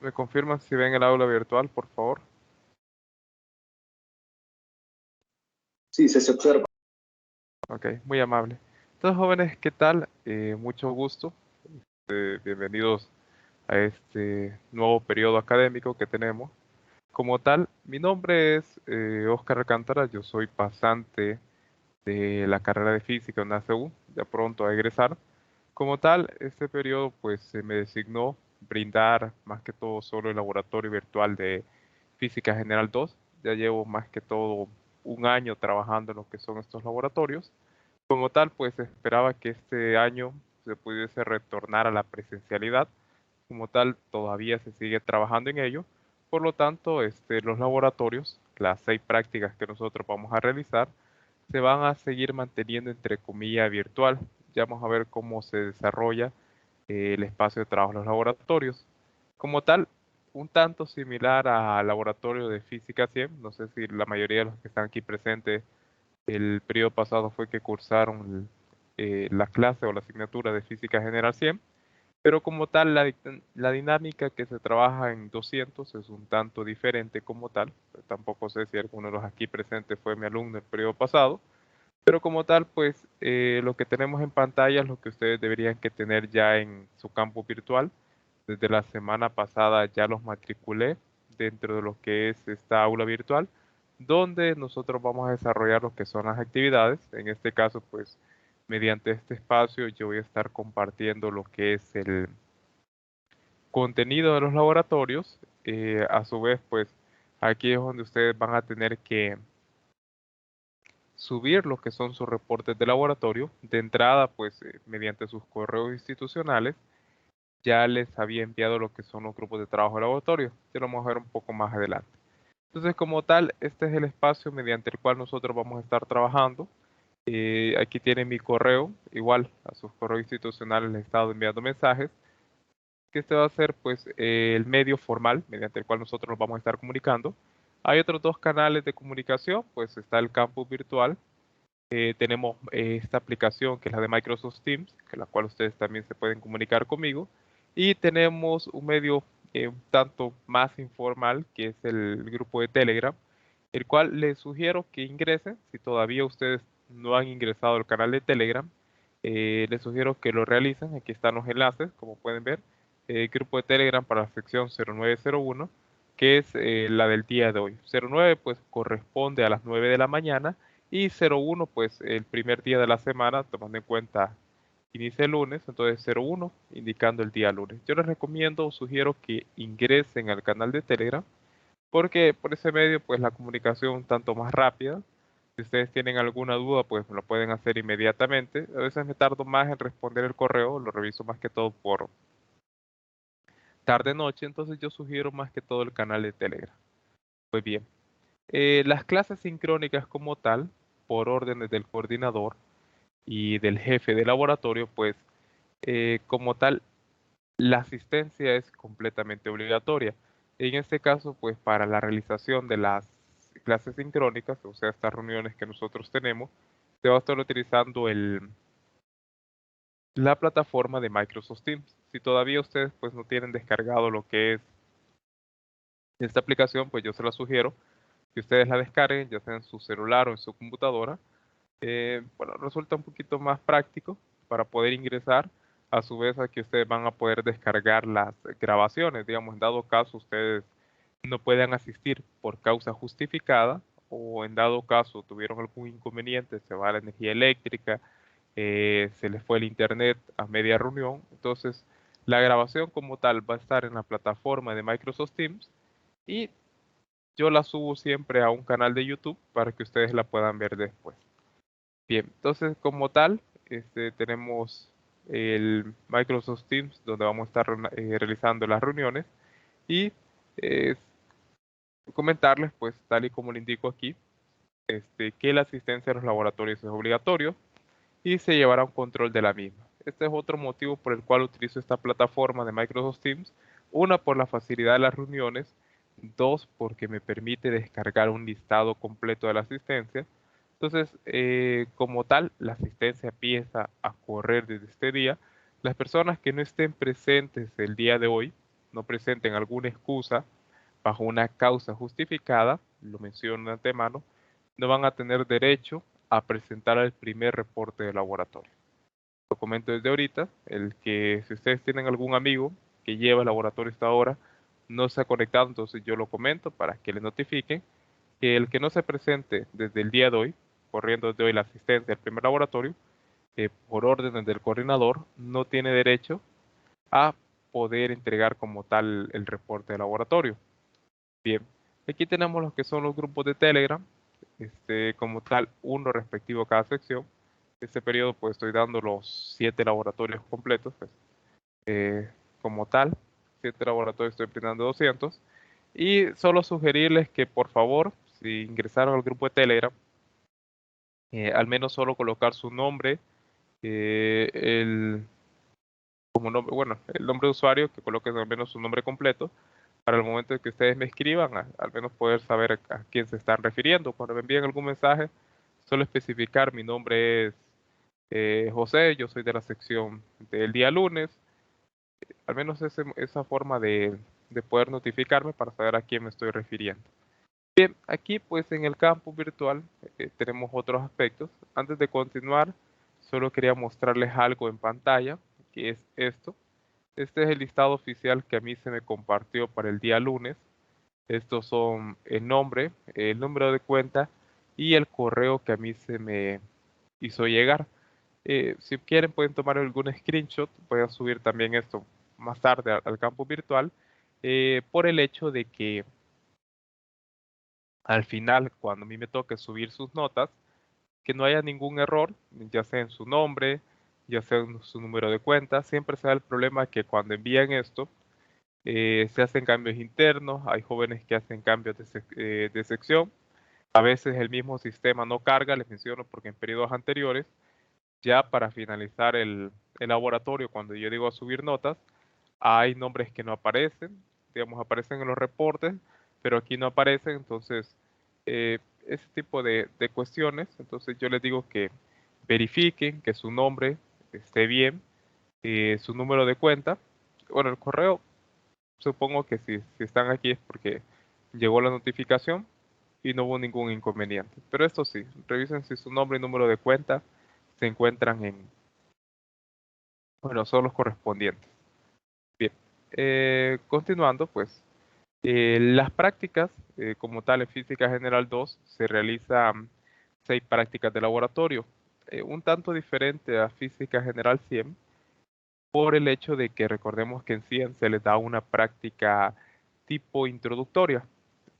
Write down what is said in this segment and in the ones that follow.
¿Me confirman si ven el aula virtual, por favor? Sí, se observa. Ok, muy amable. Entonces, jóvenes, ¿qué tal? Mucho gusto. Bienvenidos a este nuevo periodo académico que tenemos. Como tal, mi nombre es Óscar Alcántara. Yo soy pasante de la carrera de física en la ACU, ya pronto a egresar. Como tal, este periodo pues se me designó brindar más que todo solo el laboratorio virtual de Física General 2. Ya llevo más que todo un año trabajando en lo que son estos laboratorios. Como tal, pues esperaba que este año se pudiese retornar a la presencialidad. Como tal, todavía se sigue trabajando en ello. Por lo tanto, los laboratorios, las 6 prácticas que nosotros vamos a realizar, se van a seguir manteniendo entre comillas virtual. Ya vamos a ver cómo se desarrolla el espacio de trabajo en los laboratorios. Como tal, un tanto similar al laboratorio de Física 100. No sé si la mayoría de los que están aquí presentes el periodo pasado fue que cursaron la clase o la asignatura de Física General 100, pero como tal la dinámica que se trabaja en 200 es un tanto diferente como tal. Tampoco sé si alguno de los aquí presentes fue mi alumno el periodo pasado, pero como tal, pues lo que tenemos en pantalla es lo que ustedes deberían que tener ya en su campo virtual. Desde la semana pasada ya los matriculé dentro de lo que es esta aula virtual, donde nosotros vamos a desarrollar lo que son las actividades. En este caso, pues mediante este espacio yo voy a estar compartiendo lo que es el contenido de los laboratorios. A su vez, pues aquí es donde ustedes van a tener que subir lo que son sus reportes de laboratorio. De entrada, pues mediante sus correos institucionales, ya les había enviado lo que son los grupos de trabajo de laboratorio. Ya lo vamos a ver un poco más adelante. Entonces, como tal, este es el espacio mediante el cual nosotros vamos a estar trabajando. Aquí tienen mi correo, igual a sus correos institucionales les he estado enviando mensajes, que este va a ser pues el medio formal mediante el cual nosotros nos vamos a estar comunicando. Hay otros 2 canales de comunicación, pues está el campus virtual. Tenemos esta aplicación que es la de Microsoft Teams, que la cual ustedes también se pueden comunicar conmigo. Y tenemos un medio un tanto más informal, que es el grupo de Telegram, el cual les sugiero que ingresen. Si todavía ustedes no han ingresado al canal de Telegram, les sugiero que lo realicen. Aquí están los enlaces, como pueden ver. Grupo de Telegram para la sección 0901, que es la del día de hoy. 09 pues corresponde a las 9 de la mañana y 01 pues el primer día de la semana, tomando en cuenta inicia el lunes, entonces 01 indicando el día lunes. Yo les recomiendo, sugiero que ingresen al canal de Telegram porque por ese medio pues la comunicación un tanto más rápida. Si ustedes tienen alguna duda pues me lo pueden hacer inmediatamente. A veces me tardo más en responder el correo, lo reviso más que todo por tarde noche, entonces yo sugiero más que todo el canal de Telegram. Pues bien, las clases sincrónicas como tal, por órdenes del coordinador y del jefe de laboratorio, pues como tal, la asistencia es completamente obligatoria. En este caso, pues para la realización de las clases sincrónicas, o sea, estas reuniones que nosotros tenemos, se va a estar utilizando la plataforma de Microsoft Teams. Si todavía ustedes pues no tienen descargado lo que es esta aplicación, pues yo se la sugiero que ustedes la descarguen, ya sea en su celular o en su computadora. Bueno, resulta un poquito más práctico para poder ingresar. A su vez, aquí ustedes van a poder descargar las grabaciones. Digamos, en dado caso ustedes no puedan asistir por causa justificada o en dado caso tuvieron algún inconveniente, se va la energía eléctrica, se les fue el internet a media reunión. Entonces, la grabación como tal va a estar en la plataforma de Microsoft Teams y yo la subo siempre a un canal de YouTube para que ustedes la puedan ver después. Bien, entonces como tal, tenemos el Microsoft Teams donde vamos a estar realizando las reuniones y eh, comentarles, pues tal y como le indico aquí, que la asistencia a los laboratorios es obligatorio y se llevará un control de la misma. Este es otro motivo por el cual utilizo esta plataforma de Microsoft Teams. Una, por la facilidad de las reuniones. Dos, porque me permite descargar un listado completo de la asistencia. Entonces, como tal, la asistencia empieza a correr desde este día. Las personas que no estén presentes el día de hoy, no presenten alguna excusa bajo una causa justificada, lo menciono de antemano, no van a tener derecho a presentar el primer reporte de laboratorio. Lo comento desde ahorita, el que si ustedes tienen algún amigo que lleva el laboratorio hasta ahora, no se ha conectado, entonces yo lo comento para que le notifiquen que el que no se presente desde el día de hoy, corriendo desde hoy la asistencia del primer laboratorio, por órdenes del coordinador, no tiene derecho a poder entregar como tal el reporte de laboratorio. Bien, aquí tenemos los que son los grupos de Telegram, como tal, uno respectivo a cada sección. Este periodo pues estoy dando los 7 laboratorios completos, pues, como tal, 7 laboratorios estoy brindando 200. Y solo sugerirles que por favor, si ingresaron al grupo de Telegram, al menos solo colocar su nombre, como nombre, bueno, el nombre de usuario, que coloquen al menos su nombre completo, para el momento en que ustedes me escriban, al menos poder saber a quién se están refiriendo. Cuando me envíen algún mensaje, solo especificar mi nombre es José, yo soy de la sección del día lunes, al menos esa forma de poder notificarme para saber a quién me estoy refiriendo. Bien, aquí pues en el campus virtual tenemos otros aspectos. Antes de continuar, solo quería mostrarles algo en pantalla, que es esto. Este es el listado oficial que a mí se me compartió para el día lunes. Estos son el nombre, el número de cuenta y el correo que a mí se me hizo llegar. Si quieren pueden tomar algún screenshot, voy a subir también esto más tarde al campus virtual, por el hecho de que al final, cuando a mí me toque subir sus notas, que no haya ningún error, ya sea en su nombre, ya sea en su número de cuenta. Siempre se da el problema que cuando envían esto, se hacen cambios internos, hay jóvenes que hacen cambios de sección, a veces el mismo sistema no carga, les menciono porque en periodos anteriores, ya para finalizar el laboratorio, cuando yo digo subir notas, hay nombres que no aparecen, digamos, aparecen en los reportes, pero aquí no aparecen, entonces, ese tipo de cuestiones, entonces yo les digo que verifiquen que su nombre esté bien, su número de cuenta, bueno, el correo, supongo que si están aquí es porque llegó la notificación y no hubo ningún inconveniente, pero esto sí, revisen si su nombre y número de cuenta se encuentran bueno, son los correspondientes. Bien, continuando, pues, las prácticas, como tal, en Física General 2 se realizan 6 prácticas de laboratorio, un tanto diferente a Física General 100, por el hecho de que recordemos que en 100 se les da una práctica tipo introductoria,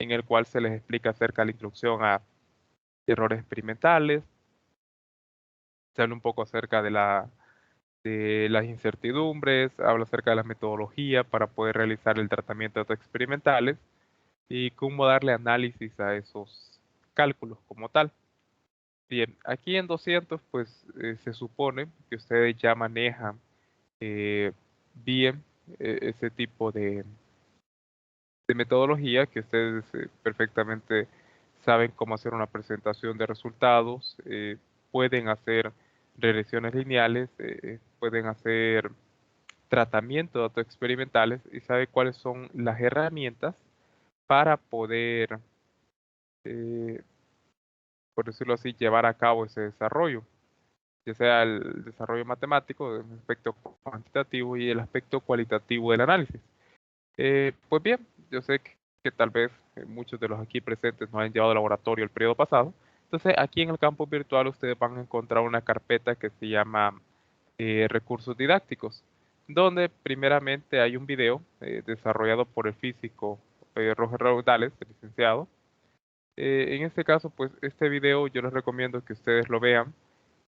en el cual se les explica acerca de la introducción a errores experimentales, se habla un poco acerca de las incertidumbres, habla acerca de la metodología para poder realizar el tratamiento de datos experimentales y cómo darle análisis a esos cálculos como tal. Bien, aquí en 200 pues se supone que ustedes ya manejan eh, bien ese tipo de metodología, que ustedes perfectamente saben cómo hacer una presentación de resultados, pueden hacer regresiones lineales, pueden hacer tratamiento de datos experimentales y sabe cuáles son las herramientas para poder, eh, por decirlo así, llevar a cabo ese desarrollo, ya sea el desarrollo matemático, el aspecto cuantitativo y el aspecto cualitativo del análisis. Pues bien, yo sé que tal vez muchos de los aquí presentes no han llevado al laboratorio el periodo pasado. Entonces, aquí en el campus virtual ustedes van a encontrar una carpeta que se llama recursos didácticos, donde primeramente hay un video desarrollado por el físico Roger Raudales, el licenciado. En este caso, pues este video yo les recomiendo que ustedes lo vean.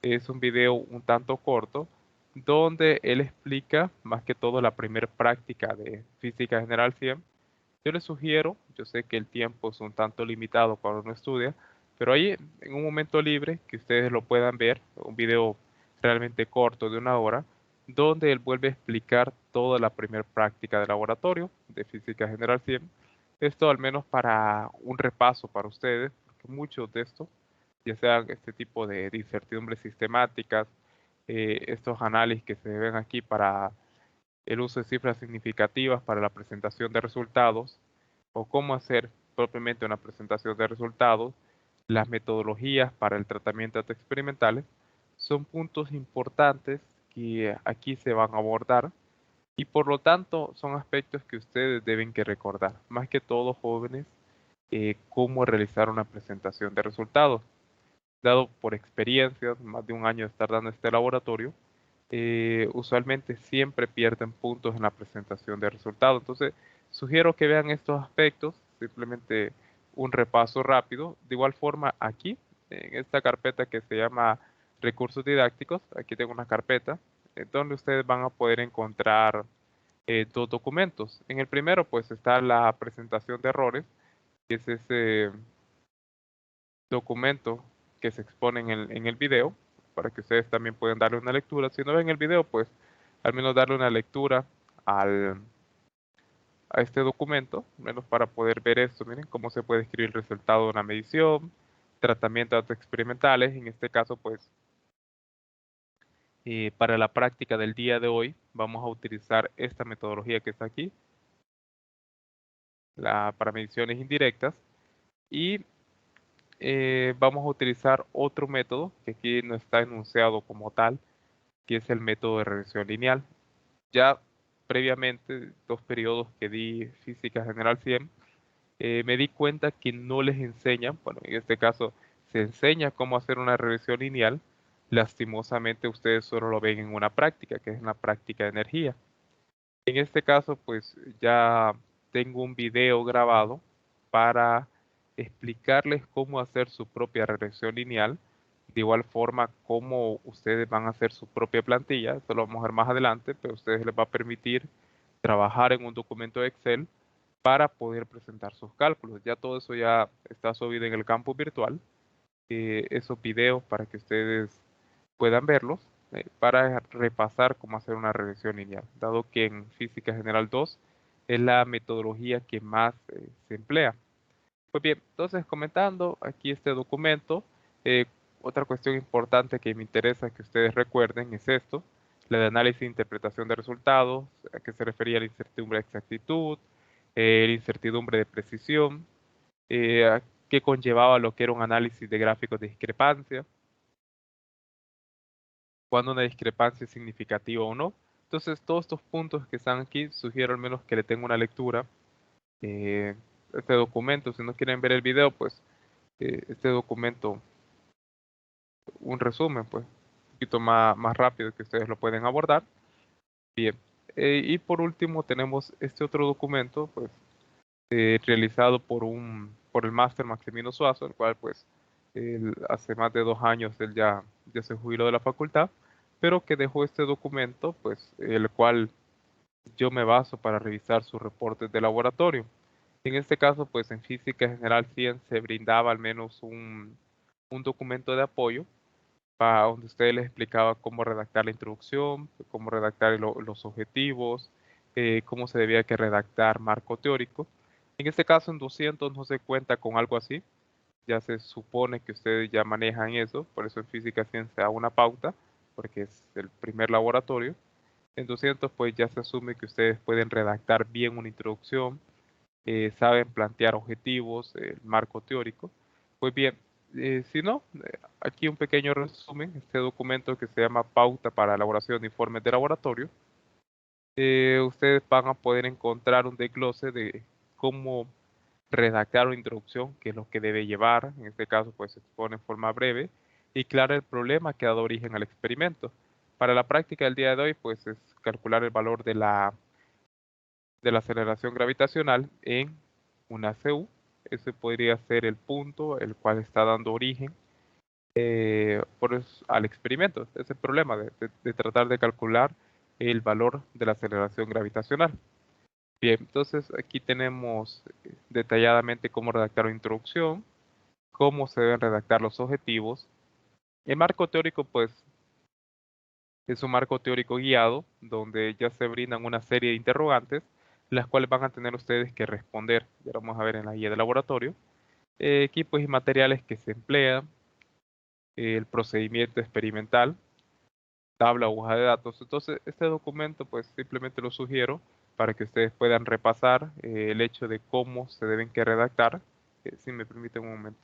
Es un video un tanto corto donde él explica más que todo la primera práctica de Física General 100. Yo les sugiero, yo sé que el tiempo es un tanto limitado cuando uno estudia, pero ahí en un momento libre que ustedes lo puedan ver, un video realmente corto de 1 hora, donde él vuelve a explicar toda la primera práctica de laboratorio de Física General 100. Esto al menos para un repaso para ustedes, porque muchos de estos, ya sean este tipo de incertidumbres sistemáticas, estos análisis que se ven aquí para el uso de cifras significativas para la presentación de resultados o cómo hacer propiamente una presentación de resultados, las metodologías para el tratamiento de datos experimentales, son puntos importantes que aquí se van a abordar y por lo tanto son aspectos que ustedes deben que recordar, más que todo jóvenes, cómo realizar una presentación de resultados. Dado por experiencia, más de un año de estar dando este laboratorio, usualmente siempre pierden puntos en la presentación de resultados. Entonces, sugiero que vean estos aspectos, simplemente un repaso rápido. De igual forma, aquí, en esta carpeta que se llama recursos didácticos, aquí tengo una carpeta donde ustedes van a poder encontrar dos documentos. En el primero, pues está la presentación de errores, que es ese documento que se expone en el video, para que ustedes también puedan darle una lectura. Si no ven el video, pues al menos darle una lectura a este documento, al menos para poder ver esto. Miren cómo se puede escribir el resultado de una medición, tratamiento de datos experimentales. En este caso, pues para la práctica del día de hoy, vamos a utilizar esta metodología que está aquí, para mediciones indirectas. Y vamos a utilizar otro método que aquí no está enunciado como tal, que es el método de regresión lineal. Ya previamente, dos periodos que di Física General 100, me di cuenta que no les enseñan, bueno, en este caso se enseña cómo hacer una regresión lineal. Lastimosamente ustedes solo lo ven en una práctica, que es una práctica de energía. En este caso, pues ya tengo un video grabado para explicarles cómo hacer su propia regresión lineal. De igual forma, cómo ustedes van a hacer su propia plantilla. Esto lo vamos a ver más adelante, pero a ustedes les va a permitir trabajar en un documento de Excel para poder presentar sus cálculos. Ya todo eso ya está subido en el campus virtual. Esos videos para que ustedes puedan verlos, para repasar cómo hacer una regresión lineal, dado que en Física General 2 es la metodología que más se emplea. Pues bien, entonces comentando aquí este documento, eh, otra cuestión importante que me interesa que ustedes recuerden es esto, la de análisis e interpretación de resultados, a que se refería la incertidumbre de exactitud, la incertidumbre de precisión, a qué conllevaba lo que era un análisis de gráficos de discrepancia, cuándo una discrepancia es significativa o no. Entonces, todos estos puntos que están aquí, sugiero al menos que le tenga una lectura. eh, este documento, si no quieren ver el video, pues este documento, un resumen, pues, un poquito más rápido que ustedes lo pueden abordar. Bien. Y por último tenemos este otro documento, pues, realizado por el máster Maximino Suazo, el cual pues hace más de 2 años él ya se jubiló de la facultad, pero que dejó este documento, pues el cual yo me baso para revisar sus reportes de laboratorio. En este caso, pues en Física General 100 se brindaba al menos un documento de apoyo para donde usted les explicaba cómo redactar la introducción, cómo redactar los objetivos, cómo se debía que redactar marco teórico. En este caso, en 200 no se cuenta con algo así, ya se supone que ustedes ya manejan eso, por eso en Física 100 se da una pauta, porque es el primer laboratorio. En 200 pues ya se asume que ustedes pueden redactar bien una introducción, saben plantear objetivos, el marco teórico. Pues bien, si no, aquí un pequeño resumen, este documento que se llama Pauta para elaboración de informes de laboratorio, ustedes van a poder encontrar un desglose de cómo redactar una introducción, que es lo que debe llevar, en este caso pues se expone en forma breve y clara el problema que ha dado origen al experimento. Para la práctica del día de hoy pues es calcular el valor de la aceleración gravitacional en una CU. Ese podría ser el punto el cual está dando origen al experimento. Ese es el problema de tratar de calcular el valor de la aceleración gravitacional. Bien, entonces aquí tenemos detalladamente cómo redactar una introducción, cómo se deben redactar los objetivos. El marco teórico, pues, es un marco teórico guiado donde ya se brindan una serie de interrogantes, las cuales van a tener ustedes que responder. Ya lo vamos a ver en la guía de laboratorio. Equipos y materiales que se emplean, el procedimiento experimental, tabla o hoja de datos. Entonces, este documento, pues simplemente lo sugiero para que ustedes puedan repasar el hecho de cómo se deben que redactar. Si me permiten un momento.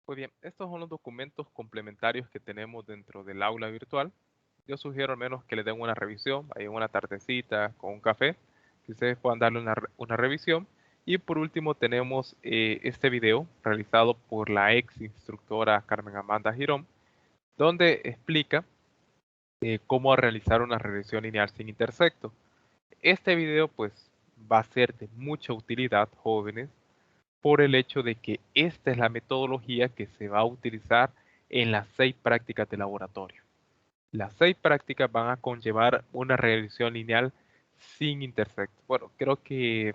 Pues bien, estos son los documentos complementarios que tenemos dentro del aula virtual. Yo sugiero al menos que le den una revisión, ahí en una tardecita con un café, que ustedes puedan darle una revisión. Y por último tenemos este video realizado por la ex instructora Carmen Amanda Girón, donde explica cómo realizar una regresión lineal sin intersecto. Este video pues va a ser de mucha utilidad, jóvenes, por el hecho de que esta es la metodología que se va a utilizar en las 6 prácticas de laboratorio. Las 6 prácticas van a conllevar una regresión lineal sin intersecto. Bueno, creo que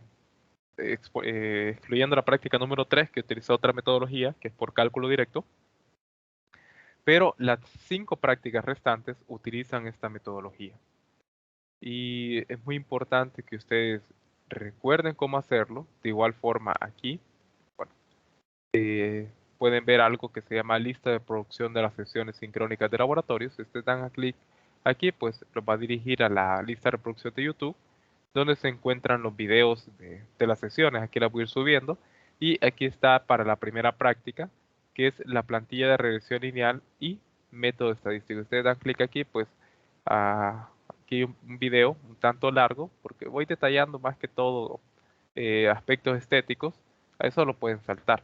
excluyendo la práctica número 3, que utiliza otra metodología, que es por cálculo directo, pero las 5 prácticas restantes utilizan esta metodología. Y es muy importante que ustedes recuerden cómo hacerlo. De igual forma aquí, bueno, pueden ver algo que se llama lista de producción de las sesiones sincrónicas de laboratorio. Si ustedes dan a clic aquí, pues los va a dirigir a la lista de reproducción de YouTube, donde se encuentran los videos de las sesiones. Aquí las voy a ir subiendo. Y aquí está para la primera práctica, que es la plantilla de regresión lineal y método estadístico. Ustedes dan clic aquí, pues aquí un video un tanto largo, porque voy detallando más que todo aspectos estéticos. A eso lo pueden saltar.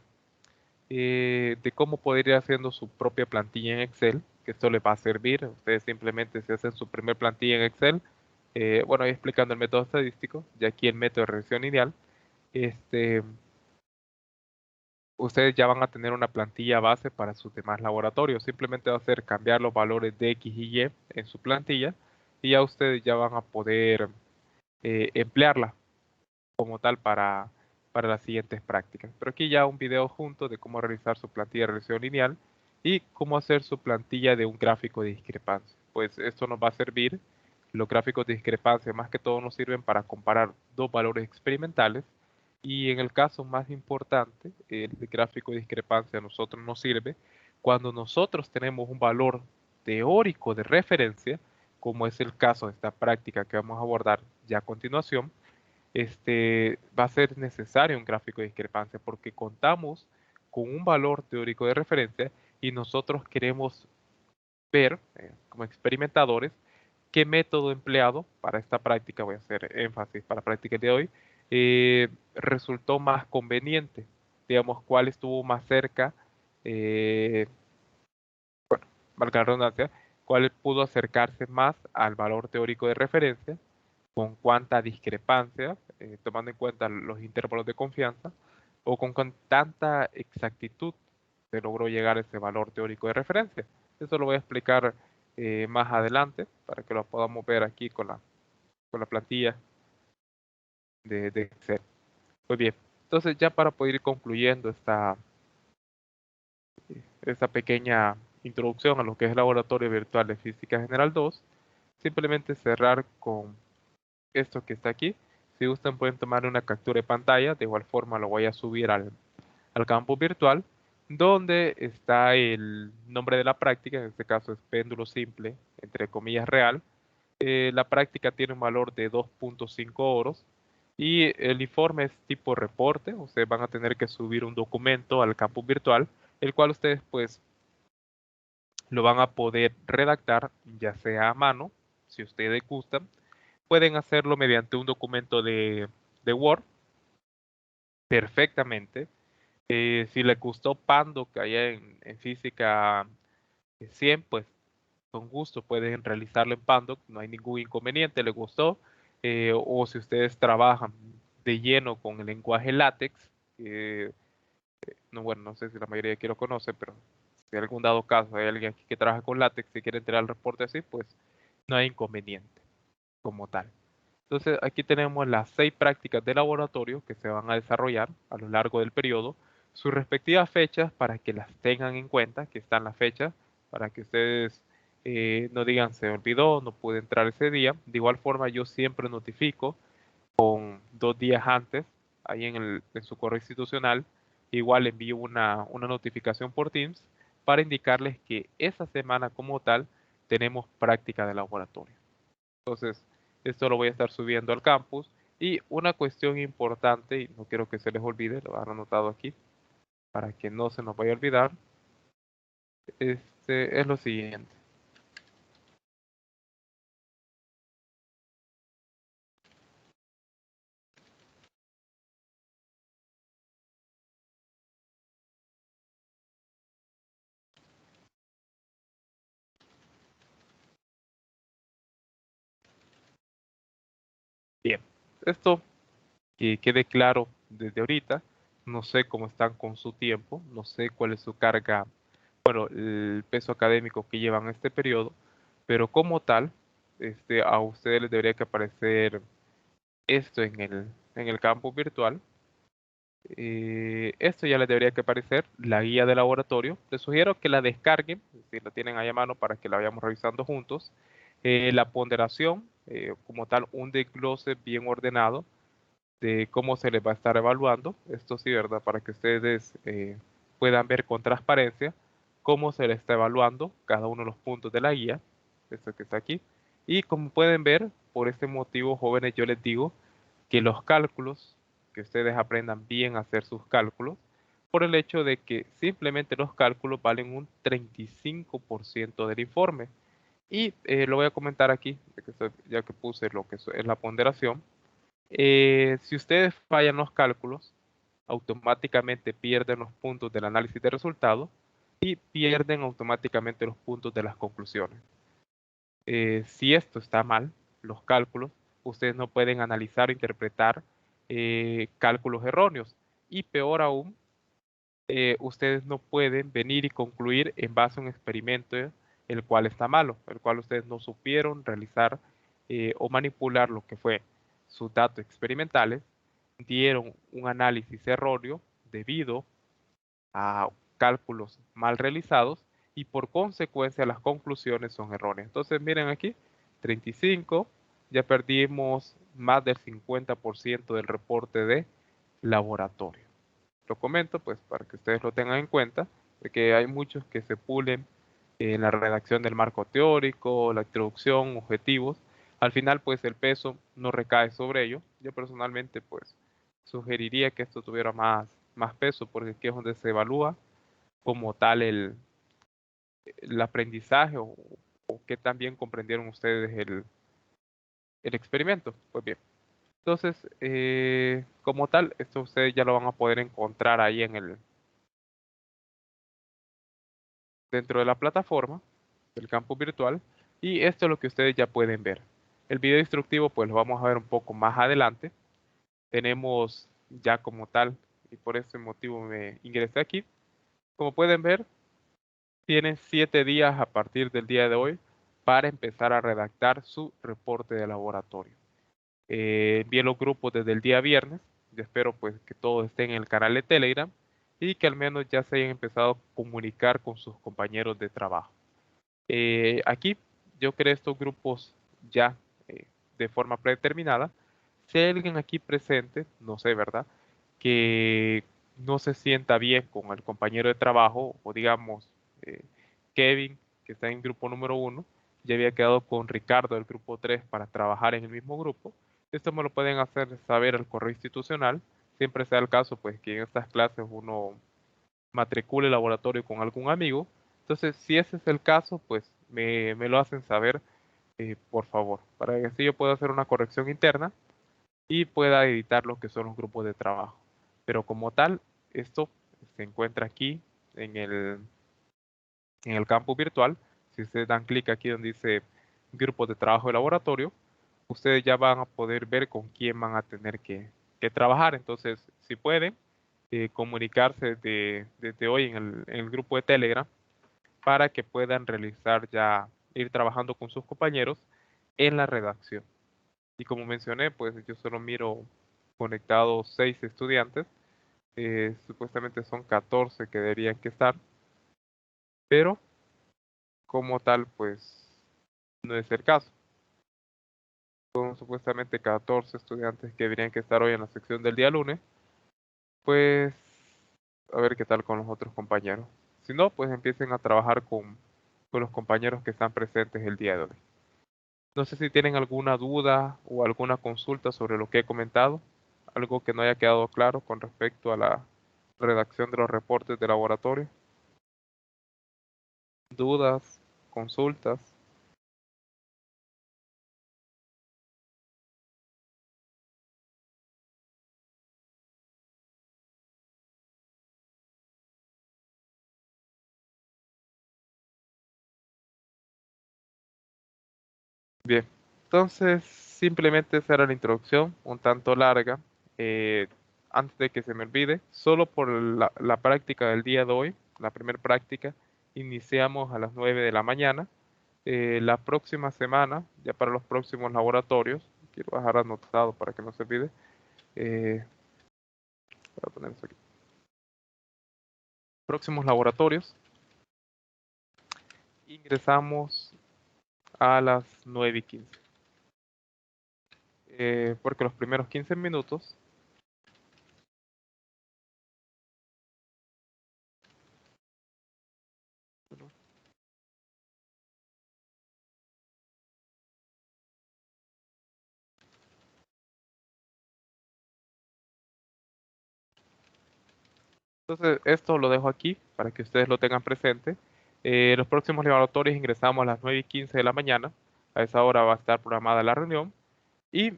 De cómo poder ir haciendo su propia plantilla en Excel, que esto les va a servir. Ustedes simplemente se hacen su primer plantilla en Excel. Bueno, ahí explicando el método estadístico, y aquí el método de regresión lineal. Este, ustedes ya van a tener una plantilla base para sus demás laboratorios. Simplemente va a ser cambiar los valores de X y Y en su plantilla y ya ustedes ya van a poder emplearla como tal para las siguientes prácticas. Pero aquí ya un video junto de cómo realizar su plantilla de regresión lineal y cómo hacer su plantilla de un gráfico de discrepancia. Pues esto nos va a servir, los gráficos de discrepancia más que todo nos sirven para comparar dos valores experimentales y en el caso más importante, el gráfico de discrepancia a nosotros nos sirve cuando nosotros tenemos un valor teórico de referencia, como es el caso de esta práctica que vamos a abordar ya a continuación. Va a ser necesario un gráfico de discrepancia porque contamos con un valor teórico de referencia y nosotros queremos ver como experimentadores qué método empleado para esta práctica, voy a hacer énfasis para la práctica de hoy, resultó más conveniente, digamos, cuál estuvo más cerca, eh, valga la redundancia, cuál pudo acercarse más al valor teórico de referencia, con cuánta discrepancia, tomando en cuenta los intervalos de confianza, o con tanta exactitud se logró llegar a ese valor teórico de referencia. Eso lo voy a explicar más adelante para que lo podamos ver aquí con la plantilla de Excel. Muy bien, entonces ya para poder ir concluyendo esta pequeña introducción a lo que es el Laboratorio Virtual de Física General 2, simplemente cerrar con esto que está aquí. Si gustan pueden tomar una captura de pantalla, de igual forma lo voy a subir al campus virtual, donde está el nombre de la práctica, en este caso es péndulo simple, entre comillas real. La práctica tiene un valor de 2.5 oros y el informe es tipo reporte. Ustedes van a tener que subir un documento al campus virtual, el cual ustedes pues lo van a poder redactar ya sea a mano, si ustedes gustan. Pueden hacerlo mediante un documento de Word perfectamente. Si les gustó Pando, que hay en física 100, pues con gusto pueden realizarlo en Pando, no hay ningún inconveniente, les gustó. O si ustedes trabajan de lleno con el lenguaje LaTeX, no, bueno, no sé si la mayoría aquí lo conoce, pero si en algún dado caso hay alguien aquí que trabaja con LaTeX y quiere entregar el reporte así, pues no hay inconveniente como tal. Entonces aquí tenemos las 6 prácticas de laboratorio que se van a desarrollar a lo largo del periodo, sus respectivas fechas para que las tengan en cuenta, que están las fechas, para que ustedes no digan se me olvidó, no pude entrar ese día. De igual forma, yo siempre notifico con 2 días antes, ahí en su correo institucional, igual envío una notificación por Teams para indicarles que esa semana como tal tenemos práctica de laboratorio. Entonces, esto lo voy a estar subiendo al campus. Y una cuestión importante, y no quiero que se les olvide, lo han anotado aquí, para que no se nos vaya a olvidar, es lo siguiente. Bien, esto que quede claro desde ahorita. No sé cómo están con su tiempo, no sé cuál es su carga, bueno, el peso académico que llevan este periodo, pero como tal, a ustedes les debería que aparecer esto en el campus virtual. Esto ya les debería que aparecer, la guía de laboratorio. Les sugiero que la descarguen, si la tienen ahí a mano para que la vayamos revisando juntos. La ponderación, como tal, un desglose bien ordenado de cómo se les va a estar evaluando. Esto sí, ¿verdad? Para que ustedes puedan ver con transparencia cómo se les está evaluando cada uno de los puntos de la guía. Esto que está aquí. Y como pueden ver, por este motivo, jóvenes, yo les digo que los cálculos, que ustedes aprendan bien a hacer sus cálculos, por el hecho de que simplemente los cálculos valen un 35% del informe. Y lo voy a comentar aquí, ya que puse lo que es la ponderación. Si ustedes fallan los cálculos, automáticamente pierden los puntos del análisis de resultados y pierden automáticamente los puntos de las conclusiones. Si esto está mal, los cálculos, ustedes no pueden analizar o interpretar cálculos erróneos. Y peor aún, ustedes no pueden venir y concluir en base a un experimento el cual está malo, el cual ustedes no supieron realizar o manipular lo que fue sus datos experimentales, dieron un análisis erróneo debido a cálculos mal realizados y por consecuencia las conclusiones son erróneas. Entonces miren aquí, 35, ya perdimos más del 50% del reporte de laboratorio. Lo comento pues para que ustedes lo tengan en cuenta, de que hay muchos que se pulen en la redacción del marco teórico, la introducción, objetivos. Al final pues el peso no recae sobre ello. Yo personalmente pues sugeriría que esto tuviera más peso porque aquí es donde se evalúa como tal el aprendizaje o qué tan bien comprendieron ustedes el experimento. Pues bien, entonces como tal, esto ustedes ya lo van a poder encontrar ahí dentro de la plataforma del campus virtual y esto es lo que ustedes ya pueden ver. El video instructivo pues lo vamos a ver un poco más adelante. Tenemos ya como tal y por ese motivo me ingresé aquí. Como pueden ver, tienen 7 días a partir del día de hoy para empezar a redactar su reporte de laboratorio. Envié los grupos desde el día viernes. Yo espero pues que todos estén en el canal de Telegram y que al menos ya se hayan empezado a comunicar con sus compañeros de trabajo. Aquí yo creé estos grupos ya de forma predeterminada. Si hay alguien aquí presente, no sé, ¿verdad? Que no se sienta bien con el compañero de trabajo, o digamos, eh, Kevin, que está en grupo número 1, ya había quedado con Ricardo del grupo 3 para trabajar en el mismo grupo. Esto me lo pueden hacer saber al correo institucional. Siempre sea el caso, pues que en estas clases uno matricule el laboratorio con algún amigo. Entonces, si ese es el caso, pues me lo hacen saber, por favor, para que así yo pueda hacer una corrección interna y pueda editar lo que son los grupos de trabajo. Pero como tal, esto se encuentra aquí en el campus virtual. Si ustedes dan clic aquí donde dice grupos de trabajo de laboratorio, ustedes ya van a poder ver con quién van a tener que trabajar. Entonces, si pueden, comunicarse desde hoy en el grupo de Telegram para que puedan realizar ya, ir trabajando con sus compañeros en la redacción. Y como mencioné, pues yo solo miro conectados 6 estudiantes, supuestamente son 14 que deberían que estar, pero como tal, pues no es el caso. Son supuestamente 14 estudiantes que deberían que estar hoy en la sección del día lunes, pues a ver qué tal con los otros compañeros. Si no, pues empiecen a trabajar con los compañeros que están presentes el día de hoy. No sé si tienen alguna duda o alguna consulta sobre lo que he comentado, algo que no haya quedado claro con respecto a la redacción de los reportes de laboratorio. Dudas, consultas. Bien, entonces simplemente esa era la introducción, un tanto larga. Eh, Antes de que se me olvide, solo por la práctica del día de hoy, la primera práctica, iniciamos a las 9 de la mañana. La próxima semana, ya para los próximos laboratorios, quiero dejar anotado para que no se olvide. Voy a poner esto aquí. Próximos laboratorios, ingresamos a las 9:15. Porque los primeros 15 minutos. Entonces, esto lo dejo aquí para que ustedes lo tengan presente. Los próximos laboratorios ingresamos a las 9:15 de la mañana. A esa hora va a estar programada la reunión. Y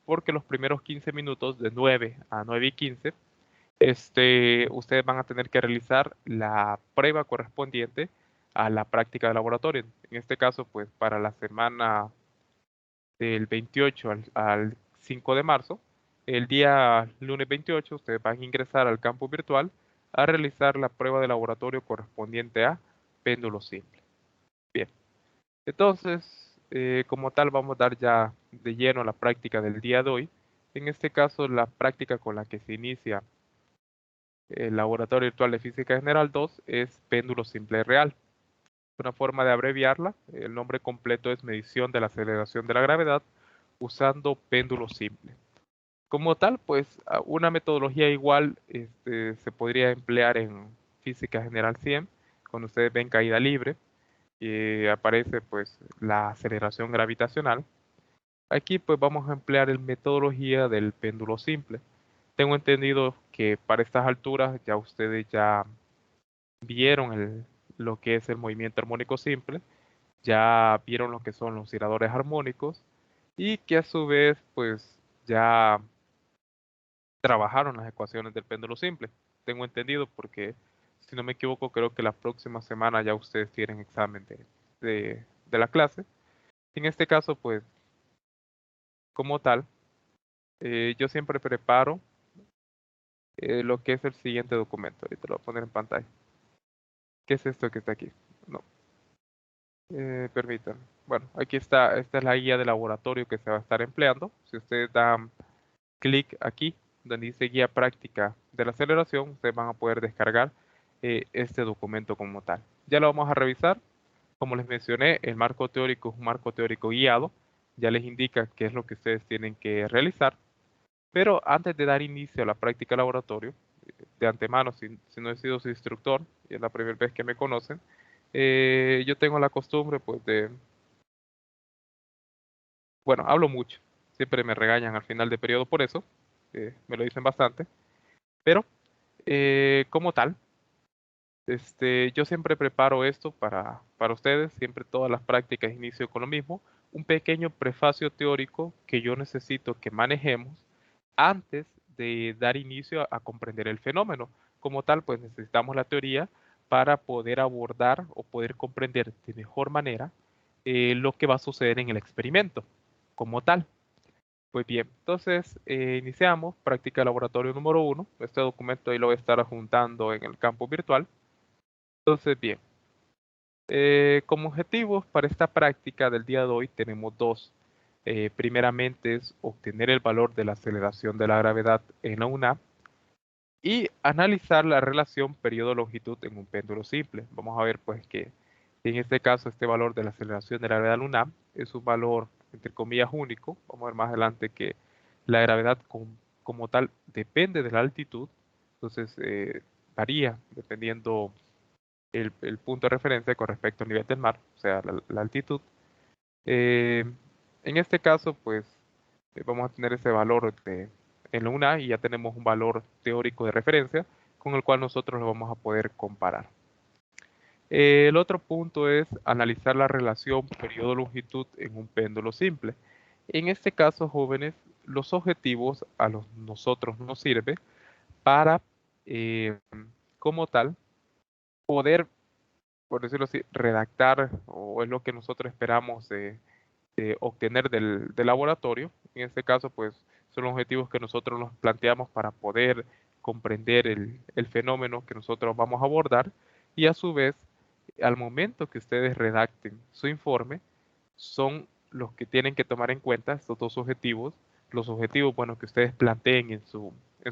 porque los primeros 15 minutos, de 9 a 9:15, ustedes van a tener que realizar la prueba correspondiente a la práctica de laboratorio. En este caso, pues para la semana del 28 al 5 de marzo. El día lunes 28 ustedes van a ingresar al campus virtual a realizar la prueba de laboratorio correspondiente a péndulo simple. Bien, entonces, como tal, vamos a dar ya de lleno la práctica del día de hoy. En este caso, la práctica con la que se inicia el Laboratorio Virtual de Física General 2 es péndulo simple real. Una forma de abreviarla, el nombre completo es medición de la aceleración de la gravedad usando péndulo simple. Como tal, pues una metodología igual se podría emplear en física general 100, cuando ustedes ven caída libre, aparece pues la aceleración gravitacional. Aquí pues vamos a emplear la metodología del péndulo simple. Tengo entendido que para estas alturas ya ustedes ya vieron lo que es el movimiento armónico simple, ya vieron lo que son los osciladores armónicos y que a su vez pues ya trabajaron las ecuaciones del péndulo simple. Tengo entendido porque, si no me equivoco, creo que la próxima semana ya ustedes tienen examen de la clase. En este caso, pues, como tal, yo siempre preparo lo que es el siguiente documento. Ahorita lo voy a poner en pantalla. ¿Qué es esto que está aquí? No, permítanme. Bueno, aquí está, esta es la guía de laboratorio que se va a estar empleando. Si ustedes dan clic aquí, donde dice guía práctica de la aceleración, ustedes van a poder descargar este documento como tal. Ya lo vamos a revisar. Como les mencioné, el marco teórico es un marco teórico guiado. Ya les indica qué es lo que ustedes tienen que realizar. Pero antes de dar inicio a la práctica de laboratorio, de antemano, si no he sido su instructor, y es la primera vez que me conocen, yo tengo la costumbre, pues, bueno, hablo mucho. Siempre me regañan al final de periodo por eso. Me lo dicen bastante. Pero como tal, yo siempre preparo esto para ustedes, siempre todas las prácticas inicio con lo mismo, un pequeño prefacio teórico que yo necesito que manejemos antes de dar inicio a comprender el fenómeno. Como tal, pues necesitamos la teoría para poder abordar o poder comprender de mejor manera lo que va a suceder en el experimento como tal. Pues bien, entonces iniciamos práctica de laboratorio número 1. Este documento ahí lo voy a estar juntando en el campo virtual. Entonces, bien, como objetivos para esta práctica del día de hoy tenemos dos. Primeramente es obtener el valor de la aceleración de la gravedad en la UNA y analizar la relación periodo-longitud en un péndulo simple. Vamos a ver pues que En este caso, este valor de la aceleración de la gravedad lunar es un valor, entre comillas, único. Vamos a ver más adelante que la gravedad como tal depende de la altitud, entonces varía dependiendo el punto de referencia con respecto al nivel del mar, o sea, la altitud. Eh, en este caso, pues vamos a tener ese valor en la UNA y ya tenemos un valor teórico de referencia con el cual nosotros lo vamos a poder comparar. El otro punto es analizar la relación periodo-longitud en un péndulo simple. En este caso, jóvenes, los objetivos a los nosotros nos sirve para, eh, como tal, poder, por decirlo así, redactar, o es lo que nosotros esperamos obtener del laboratorio. En este caso, pues son los objetivos que nosotros nos planteamos para poder comprender el fenómeno que nosotros vamos a abordar y a su vez, al momento que ustedes redacten su informe, son los que tienen que tomar en cuenta estos dos objetivos. Los objetivos, bueno, que ustedes planteen en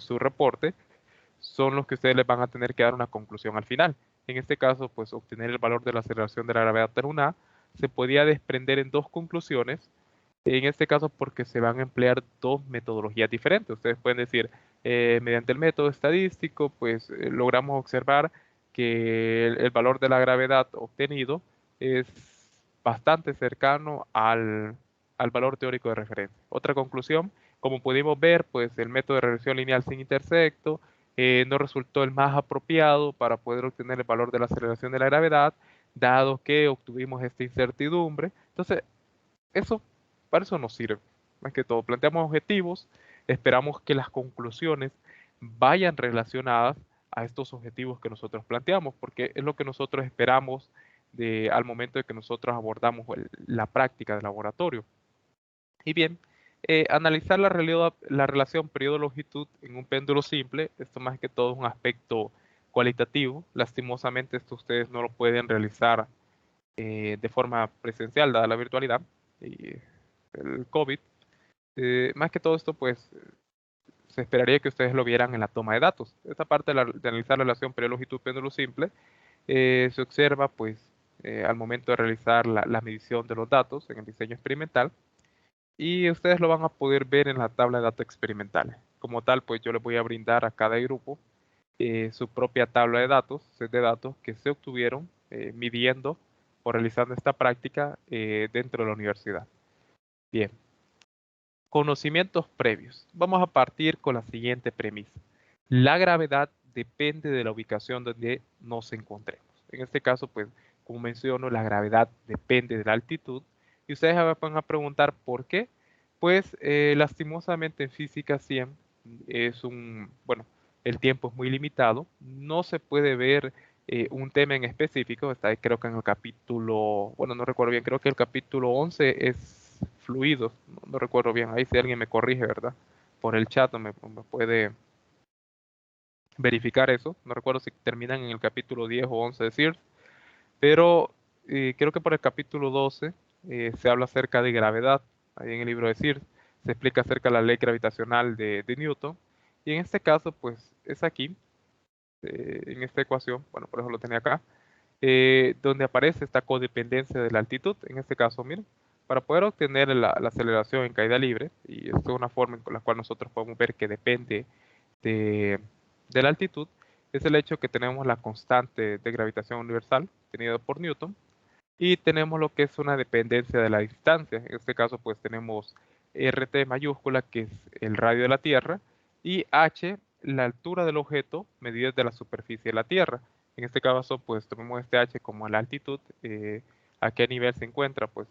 su reporte son los que ustedes les van a tener que dar una conclusión al final. En este caso, pues obtener el valor de la aceleración de la gravedad terminal se podía desprender en dos conclusiones. En este caso, porque se van a emplear dos metodologías diferentes. Ustedes pueden decir, mediante el método estadístico, pues logramos observar que el valor de la gravedad obtenido es bastante cercano al valor teórico de referencia. Otra conclusión, como pudimos ver, pues el método de regresión lineal sin intersecto no resultó el más apropiado para poder obtener el valor de la aceleración de la gravedad, dado que obtuvimos esta incertidumbre. Entonces, eso, para eso nos sirve. Más que todo, planteamos objetivos, esperamos que las conclusiones vayan relacionadas a estos objetivos que nosotros planteamos, porque es lo que nosotros esperamos al momento de que nosotros abordamos la práctica del laboratorio. Y bien, analizar la relación periodo-longitud en un péndulo simple, esto más que todo es un aspecto cualitativo. Lastimosamente, esto ustedes no lo pueden realizar de forma presencial, dada la virtualidad y el COVID. Más que todo esto, pues se esperaría que ustedes lo vieran en la toma de datos. Esta parte de analizar la relación periodo-longitud-péndulo simple se observa, pues, al momento de realizar la medición de los datos en el diseño experimental y ustedes lo van a poder ver en la tabla de datos experimentales. Como tal, pues yo les voy a brindar a cada grupo su propia tabla de datos, set de datos que se obtuvieron midiendo o realizando esta práctica dentro de la universidad. Bien, conocimientos previos. Vamos a partir con la siguiente premisa. La gravedad depende de la ubicación donde nos encontremos. En este caso, pues, como menciono, la gravedad depende de la altitud. Y ustedes me van a preguntar por qué. Pues, lastimosamente en física 100 bueno, el tiempo es muy limitado. No se puede ver un tema en específico. Está, creo que en el capítulo, bueno, no recuerdo bien, creo que el capítulo 11 es fluidos, no recuerdo bien, ahí si alguien me corrige, ¿verdad? Por el chat me puede verificar eso, no recuerdo si terminan en el capítulo 10 o 11 de Sears, pero creo que por el capítulo 12 se habla acerca de gravedad, ahí en el libro de Sears, se explica acerca de la ley gravitacional de Newton, y en este caso, pues es aquí, en esta ecuación, bueno, por eso lo tenía acá, donde aparece esta codependencia de la altitud. En este caso, miren, para poder obtener la aceleración en caída libre, y esto es una forma con la cual nosotros podemos ver que depende de, de la altitud, es el hecho que tenemos la constante de gravitación universal tenida por Newton, y tenemos lo que es una dependencia de la distancia. En este caso, pues tenemos RT mayúscula, que es el radio de la Tierra, y H, la altura del objeto medida desde la superficie de la Tierra. En este caso, pues tomemos este H como la altitud, a qué nivel se encuentra, pues,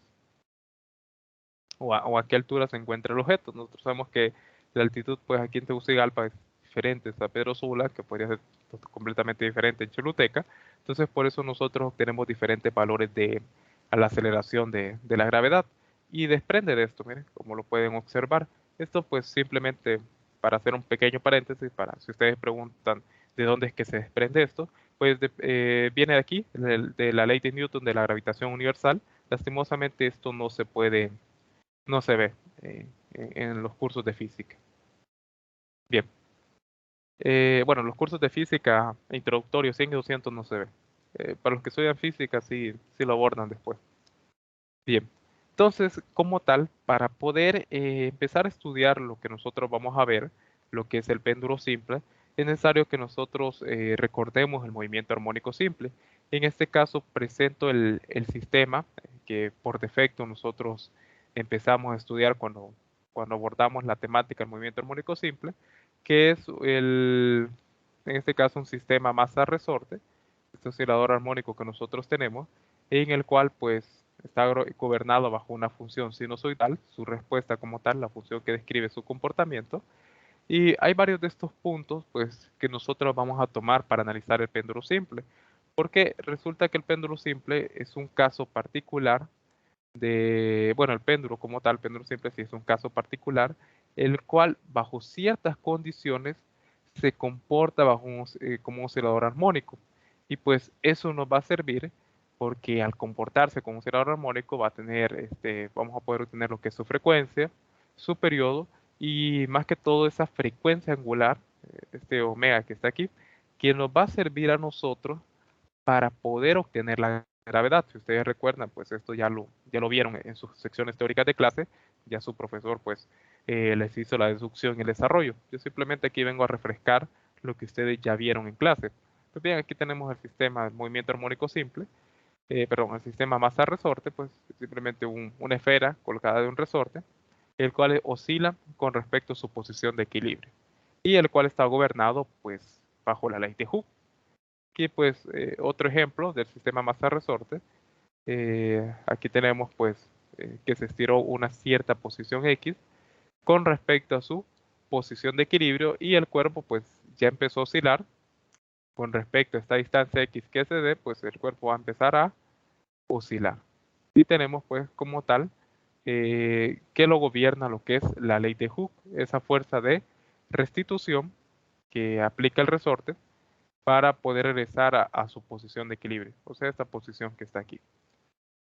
o a qué altura se encuentra el objeto. Nosotros sabemos que la altitud, pues aquí en Tegucigalpa es diferente a Pedro Sula, que podría ser completamente diferente en Choluteca. Entonces, por eso nosotros obtenemos diferentes valores a la aceleración de la gravedad. Y desprende de esto, miren, como lo pueden observar. Esto, pues, simplemente para hacer un pequeño paréntesis, para si ustedes preguntan de dónde es que se desprende esto, pues viene de aquí, de la ley de Newton de la gravitación universal. Lastimosamente, esto no se ve en los cursos de física. Bien, bueno, los cursos de física introductorios 100 y 200 no se ve. Para los que estudian física, sí lo abordan después. Bien, entonces, como tal, para poder empezar a estudiar lo que nosotros vamos a ver, lo que es el péndulo simple, es necesario que nosotros recordemos el movimiento armónico simple. En este caso, presento el sistema que por defecto nosotros empezamos a estudiar cuando abordamos la temática del movimiento armónico simple, que es en este caso, un sistema masa-resorte, este oscilador armónico que nosotros tenemos, en el cual pues está gobernado bajo una función sinusoidal, su respuesta como tal, la función que describe su comportamiento. Y hay varios de estos puntos pues que nosotros vamos a tomar para analizar el péndulo simple, porque resulta que el péndulo simple es un caso particular bueno, el péndulo como tal, el péndulo simple sí es un caso particular, el cual bajo ciertas condiciones se comporta como un oscilador armónico. Y pues eso nos va a servir porque al comportarse como un oscilador armónico va a tener, vamos a poder obtener lo que es su frecuencia, su periodo y más que todo esa frecuencia angular, este omega que está aquí, que nos va a servir a nosotros para poder obtener la gravedad. Si ustedes recuerdan, pues esto ya lo vieron en sus secciones teóricas de clase, ya su profesor pues les hizo la deducción y el desarrollo. Yo simplemente aquí vengo a refrescar lo que ustedes ya vieron en clase. Pues bien, aquí tenemos el sistema del movimiento armónico simple, perdón, el sistema masa-resorte, pues simplemente una esfera colocada de un resorte, el cual oscila con respecto a su posición de equilibrio y el cual está gobernado pues bajo la ley de Hooke. Aquí pues otro ejemplo del sistema masa-resorte. Aquí tenemos pues que se estiró una cierta posición X con respecto a su posición de equilibrio y el cuerpo pues ya empezó a oscilar con respecto a esta distancia X que se dé, pues el cuerpo va a empezar a oscilar. Y tenemos pues como tal que lo gobierna lo que es la ley de Hooke, esa fuerza de restitución que aplica el resorte para poder regresar a su posición de equilibrio, o sea, esta posición que está aquí.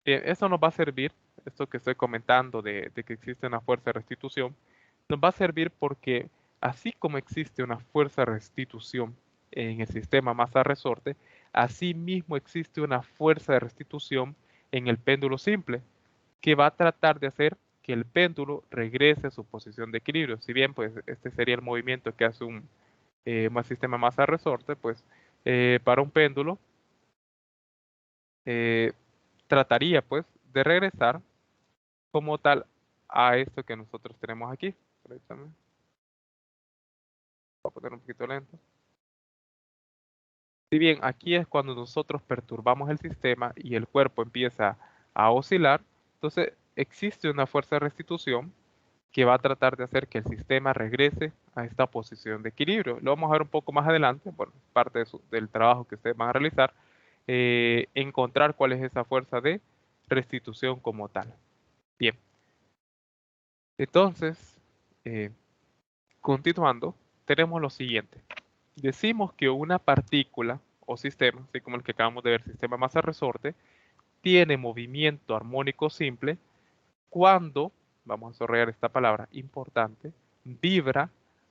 Eso nos va a servir, esto que estoy comentando de que existe una fuerza de restitución, nos va a servir porque así como existe una fuerza de restitución en el sistema masa-resorte, así mismo existe una fuerza de restitución en el péndulo simple, que va a tratar de hacer que el péndulo regrese a su posición de equilibrio. Si bien pues este sería el movimiento que hace un sistema masa-resorte, pues para un péndulo eh, trataría pues de regresar como tal a esto que nosotros tenemos aquí. Permítame, voy a poner un poquito lento. Si bien aquí es cuando nosotros perturbamos el sistema y el cuerpo empieza a oscilar, entonces existe una fuerza de restitución que va a tratar de hacer que el sistema regrese a esta posición de equilibrio. Lo vamos a ver un poco más adelante, bueno, parte del trabajo que ustedes van a realizar, encontrar cuál es esa fuerza de restitución como tal. Bien, entonces, eh, continuando, tenemos lo siguiente. Decimos que una partícula o sistema, así como el que acabamos de ver, sistema masa-resorte, tiene movimiento armónico simple cuando, vamos a desarrollar esta palabra importante, vibra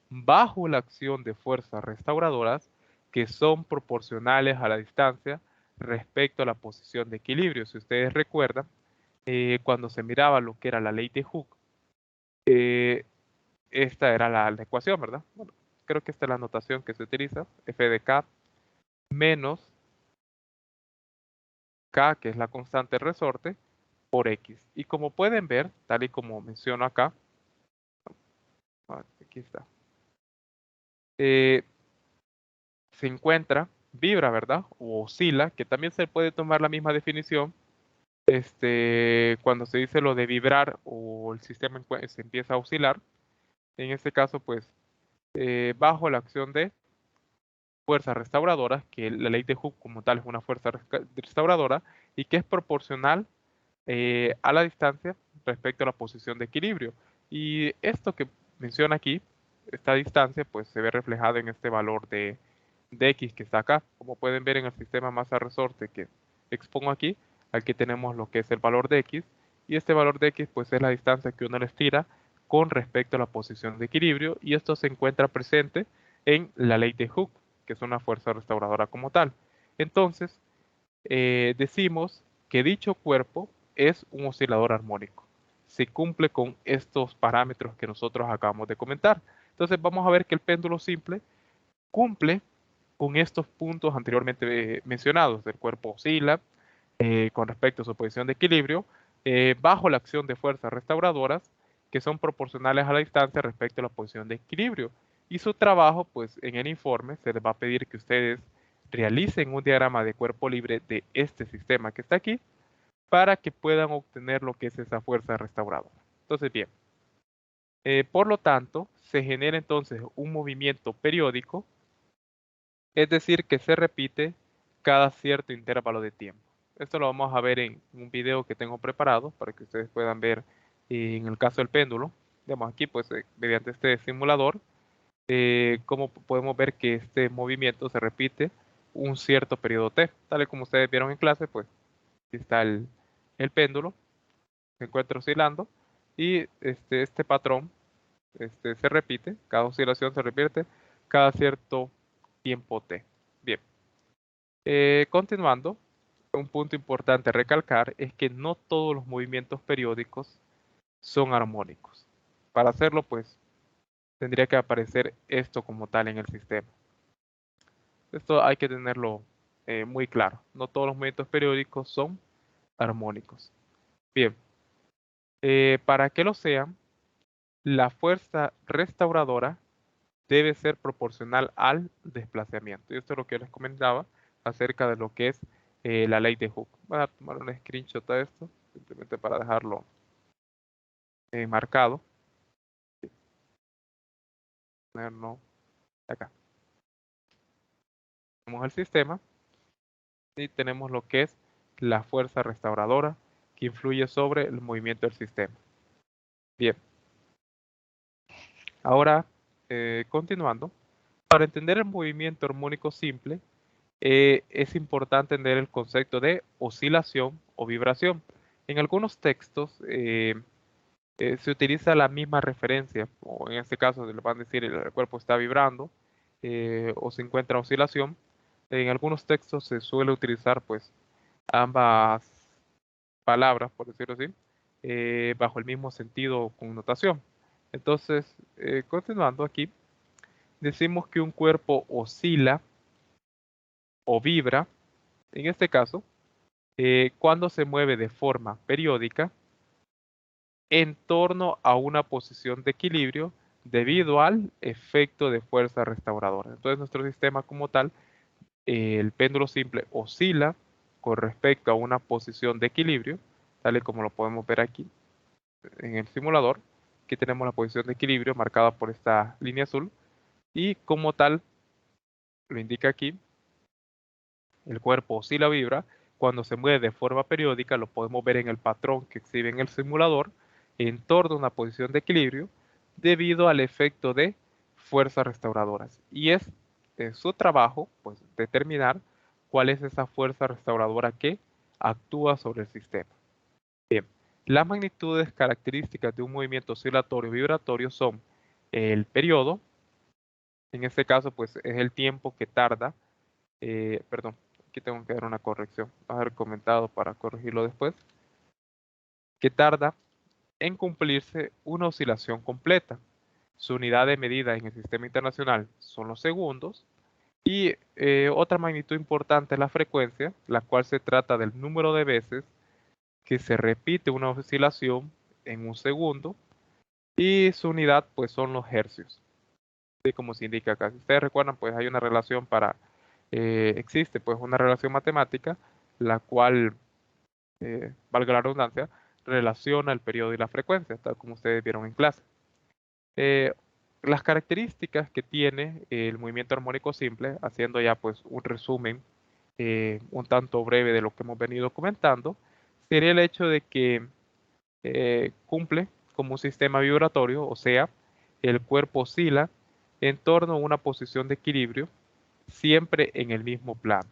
bajo la acción de fuerzas restauradoras que son proporcionales a la distancia respecto a la posición de equilibrio. Si ustedes recuerdan, cuando se miraba lo que era la ley de Hooke, eh, esta era la ecuación, ¿verdad? Bueno, creo que esta es la notación que se utiliza, f de k menos k, que es la constante del resorte, por x. Y como pueden ver, tal y como menciono acá, aquí está, eh, se encuentra, vibra, ¿verdad? O oscila, que también se puede tomar la misma definición, cuando se dice lo de vibrar o el sistema se empieza a oscilar. En este caso, pues, bajo la acción de fuerzas restauradoras, que la ley de Hooke como tal es una fuerza restauradora y que es proporcional a la distancia respecto a la posición de equilibrio. Y esto que menciona aquí, esta distancia, pues se ve reflejada en este valor de X que está acá. Como pueden ver en el sistema masa-resorte que expongo aquí, aquí tenemos lo que es el valor de X, y este valor de X pues es la distancia que uno le estira con respecto a la posición de equilibrio, y esto se encuentra presente en la ley de Hooke, que es una fuerza restauradora como tal. Entonces, decimos que dicho cuerpo es un oscilador armónico. Se cumple con estos parámetros que nosotros acabamos de comentar. Entonces vamos a ver que el péndulo simple cumple con estos puntos anteriormente mencionados. El cuerpo oscila con respecto a su posición de equilibrio bajo la acción de fuerzas restauradoras que son proporcionales a la distancia respecto a la posición de equilibrio. Y su trabajo, pues en el informe se les va a pedir que ustedes realicen un diagrama de cuerpo libre de este sistema que está aquí para que puedan obtener lo que es esa fuerza restauradora. Entonces, bien, por lo tanto, se genera entonces un movimiento periódico, es decir, que se repite cada cierto intervalo de tiempo. Esto lo vamos a ver en un video que tengo preparado para que ustedes puedan ver en el caso del péndulo. Digamos aquí, pues mediante este simulador, cómo podemos ver que este movimiento se repite un cierto periodo T. Tal y como ustedes vieron en clase, pues aquí está el péndulo, se encuentra oscilando y este patrón se repite, cada oscilación se repite cada cierto tiempo T. Bien, continuando, un punto importante a recalcar es que no todos los movimientos periódicos son armónicos. Para hacerlo, pues, tendría que aparecer esto como tal en el sistema. Esto hay que tenerlo muy claro. No todos los movimientos periódicos son armónicos. Bien, para que lo sean, la fuerza restauradora debe ser proporcional al desplazamiento. Y esto es lo que les comentaba acerca de lo que es la ley de Hooke. Voy a tomar un screenshot de esto, simplemente para dejarlo marcado. Ponerlo acá. Tenemos el sistema y tenemos lo que es la fuerza restauradora que influye sobre el movimiento del sistema. Bien, ahora continuando, para entender el movimiento armónico simple, es importante entender el concepto de oscilación o vibración. En algunos textos se utiliza la misma referencia, o en este caso le van a decir el cuerpo está vibrando o se encuentra en oscilación. En algunos textos se suele utilizar pues ambas palabras, por decirlo así, bajo el mismo sentido o connotación. Entonces, continuando aquí, decimos que un cuerpo oscila o vibra, en este caso, cuando se mueve de forma periódica en torno a una posición de equilibrio debido al efecto de fuerza restauradora. Entonces, nuestro sistema como tal, el péndulo simple oscila con respecto a una posición de equilibrio, tal y como lo podemos ver aquí en el simulador. Aquí tenemos la posición de equilibrio marcada por esta línea azul y como tal, lo indica aquí, el cuerpo oscila o vibra cuando se mueve de forma periódica, lo podemos ver en el patrón que exhibe en el simulador, en torno a una posición de equilibrio debido al efecto de fuerzas restauradoras. Y es su trabajo, pues, determinar cuál es esa fuerza restauradora que actúa sobre el sistema. Bien, las magnitudes características de un movimiento oscilatorio vibratorio son el periodo, en este caso, pues, es el tiempo que tarda, perdón, aquí tengo que dar una corrección, a haber comentado para corregirlo después, que tarda en cumplirse una oscilación completa. Su unidad de medida en el sistema internacional son los segundos y otra magnitud importante es la frecuencia, la cual se trata del número de veces que se repite una oscilación en un segundo y su unidad pues son los hercios, así como se indica acá. Si ustedes recuerdan, pues hay una relación existe pues una relación matemática la cual, valga la redundancia, relaciona el periodo y la frecuencia, tal como ustedes vieron en clase. Eh, las características que tiene el movimiento armónico simple, haciendo ya pues un resumen un tanto breve de lo que hemos venido comentando, sería el hecho de que cumple como un sistema vibratorio, o sea, el cuerpo oscila en torno a una posición de equilibrio siempre en el mismo plano.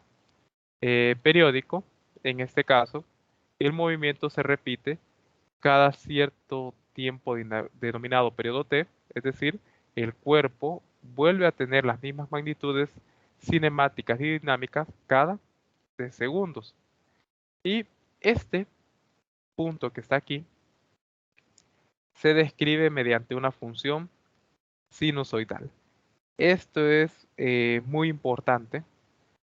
Periódico, en este caso, el movimiento se repite cada cierto tiempo denominado periodo T, es decir, el cuerpo vuelve a tener las mismas magnitudes cinemáticas y dinámicas cada de segundos. Y este punto que está aquí se describe mediante una función sinusoidal. Esto es muy importante.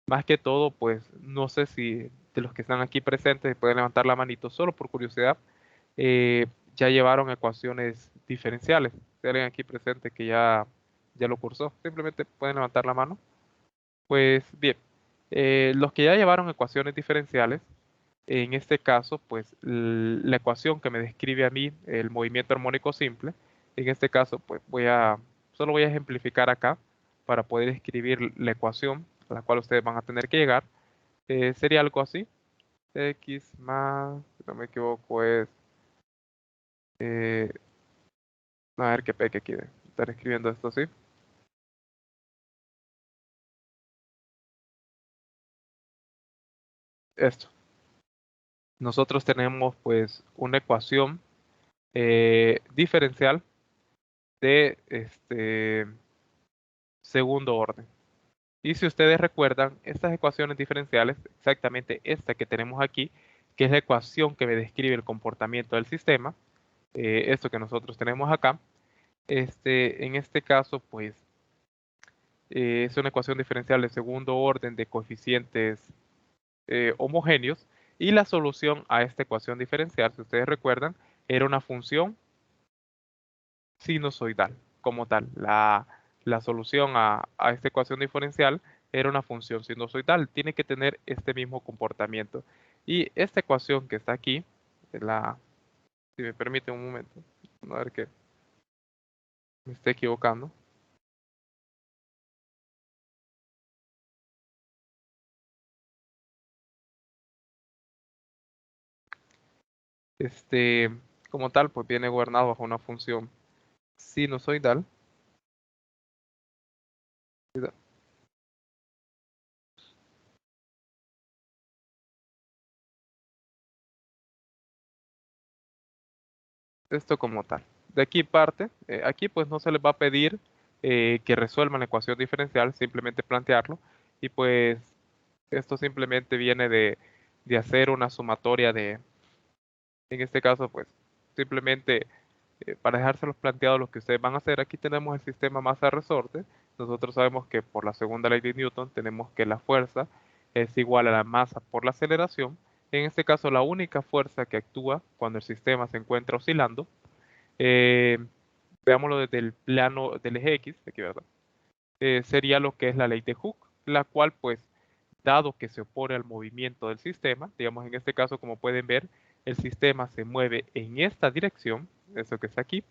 Más que todo, pues no sé si de los que están aquí presentes pueden levantar la manito solo por curiosidad. eh, ya llevaron ecuaciones diferenciales. Si hay alguien aquí presente que ya lo cursó, simplemente pueden levantar la mano. Pues bien, los que ya llevaron ecuaciones diferenciales, en este caso, pues la ecuación que me describe a mí el movimiento armónico simple, en este caso, pues solo voy a ejemplificar acá para poder escribir la ecuación a la cual ustedes van a tener que llegar. Sería algo así: x más, si no me equivoco, es, eh, a ver qué peque quiere estar escribiendo esto así. Esto. Nosotros tenemos pues una ecuación diferencial de segundo orden. Y si ustedes recuerdan, estas ecuaciones diferenciales, exactamente esta que tenemos aquí, que es la ecuación que me describe el comportamiento del sistema, esto que nosotros tenemos acá, en este caso, pues es una ecuación diferencial de segundo orden de coeficientes homogéneos, y la solución a esta ecuación diferencial, si ustedes recuerdan, era una función sinusoidal como tal. La solución a esta ecuación diferencial era una función sinusoidal. Tiene que tener este mismo comportamiento. Y esta ecuación que está aquí, si me permite un momento, a ver que me esté equivocando. Este, como tal, pues viene gobernado bajo una función sinusoidal. Esto como tal. De aquí parte, aquí pues no se les va a pedir que resuelvan la ecuación diferencial, simplemente plantearlo. Y pues esto simplemente viene de hacer una sumatoria en este caso pues simplemente para dejárselos planteados lo que ustedes van a hacer. Aquí tenemos el sistema masa-resorte. Nosotros sabemos que por la segunda ley de Newton tenemos que la fuerza es igual a la masa por la aceleración. En este caso, la única fuerza que actúa cuando el sistema se encuentra oscilando, eh, veámoslo desde el plano del eje X, aquí, ¿verdad? Sería lo que es la ley de Hooke, la cual pues, dado que se opone al movimiento del sistema, digamos en este caso como pueden ver, el sistema se mueve en esta dirección, eso que está aquí,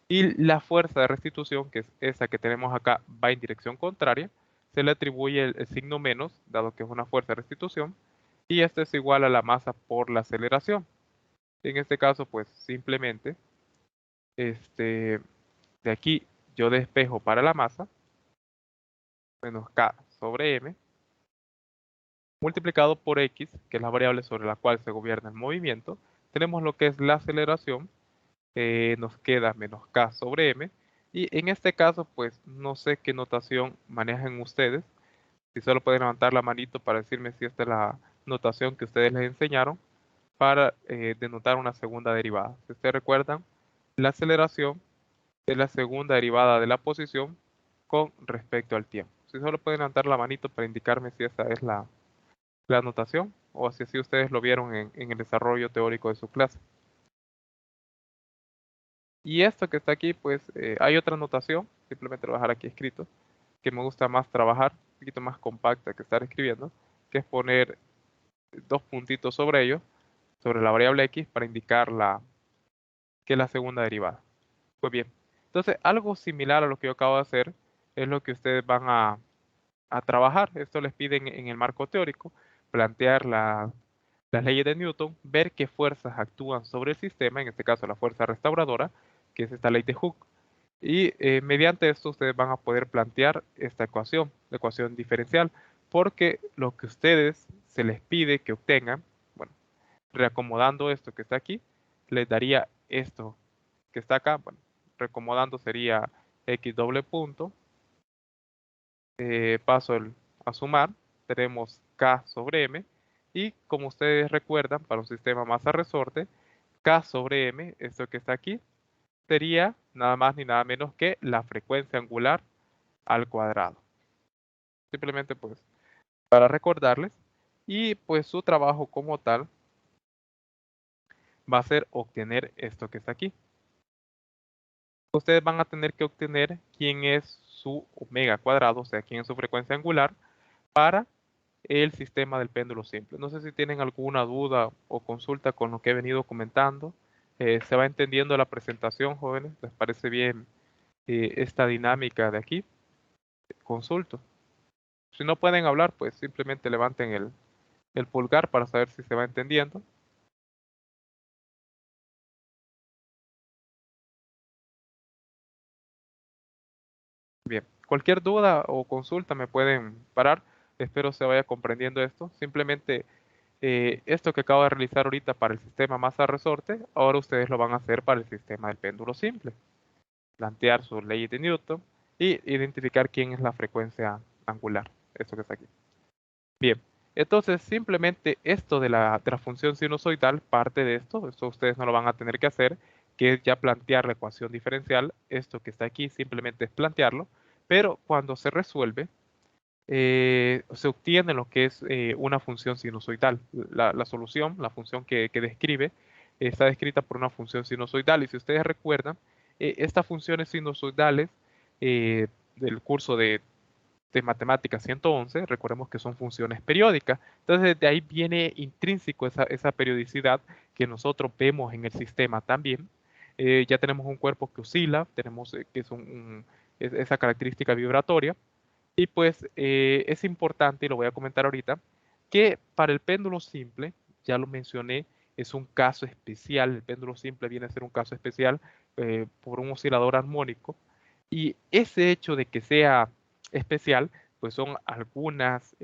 y la fuerza de restitución, que es esa que tenemos acá, va en dirección contraria, se le atribuye el signo menos, dado que es una fuerza de restitución, y esto es igual a la masa por la aceleración. En este caso, pues simplemente, este, de aquí yo despejo para la masa, menos K sobre M, multiplicado por X, que es la variable sobre la cual se gobierna el movimiento. Tenemos lo que es la aceleración, nos queda menos K sobre M. Y en este caso, pues no sé qué notación manejan ustedes. Si solo pueden levantar la manito para decirme si esta es la notación que ustedes les enseñaron para denotar una segunda derivada. Si ustedes recuerdan, la aceleración es la segunda derivada de la posición con respecto al tiempo. Si solo pueden levantar la manito para indicarme si esta es la notación o si así ustedes lo vieron en el desarrollo teórico de su clase. Y esto que está aquí, pues hay otra notación, simplemente lo voy a dejar aquí escrito, que me gusta más trabajar, un poquito más compacta que estar escribiendo, que es poner dos puntitos sobre ello, sobre la variable x, para indicar que es la segunda derivada. Pues bien, entonces algo similar a lo que yo acabo de hacer es lo que ustedes van a trabajar. Esto les piden en el marco teórico, plantear las leyes de Newton, ver qué fuerzas actúan sobre el sistema, en este caso la fuerza restauradora, que es esta ley de Hooke. Y mediante esto ustedes van a poder plantear esta ecuación, la ecuación diferencial, porque lo que ustedes se les pide que obtengan, bueno, reacomodando esto que está aquí, les daría esto que está acá. Bueno, reacomodando sería x doble punto, paso a sumar, tenemos k sobre m, Y como ustedes recuerdan, para un sistema masa-resorte, K sobre M, esto que está aquí, sería nada más ni nada menos que la frecuencia angular al cuadrado. Simplemente pues para recordarles. Y pues su trabajo como tal va a ser obtener esto que está aquí. Ustedes van a tener que obtener quién es su omega cuadrado, o sea, quién es su frecuencia angular para el sistema del péndulo simple. No sé si tienen alguna duda o consulta con lo que he venido comentando. ¿Se va entendiendo la presentación, jóvenes? ¿Les parece bien esta dinámica de aquí? Consulto. Si no pueden hablar, pues simplemente levanten el pulgar para saber si se va entendiendo. Bien, cualquier duda o consulta me pueden parar. Espero se vaya comprendiendo esto. Simplemente esto que acabo de realizar ahorita para el sistema masa-resorte, ahora ustedes lo van a hacer para el sistema del péndulo simple. Plantear sus leyes de Newton y identificar quién es la frecuencia angular. Esto que está aquí. Bien, entonces simplemente esto de la función sinusoidal parte de esto. Esto ustedes no lo van a tener que hacer, que es ya plantear la ecuación diferencial. Esto que está aquí simplemente es plantearlo, pero cuando se resuelve, se obtiene lo que es una función sinusoidal. La solución, la función que describe, está descrita por una función sinusoidal. Y si ustedes recuerdan, estas funciones sinusoidales del curso de matemáticas 111, recordemos que son funciones periódicas. Entonces, de ahí viene intrínseco esa periodicidad que nosotros vemos en el sistema también. Ya tenemos un cuerpo que oscila, tenemos que es esa característica vibratoria. Y pues es importante, y lo voy a comentar ahorita, que para el péndulo simple, ya lo mencioné, es un caso especial. El péndulo simple viene a ser un caso especial por un oscilador armónico. Y ese hecho de que sea especial, pues son algunas,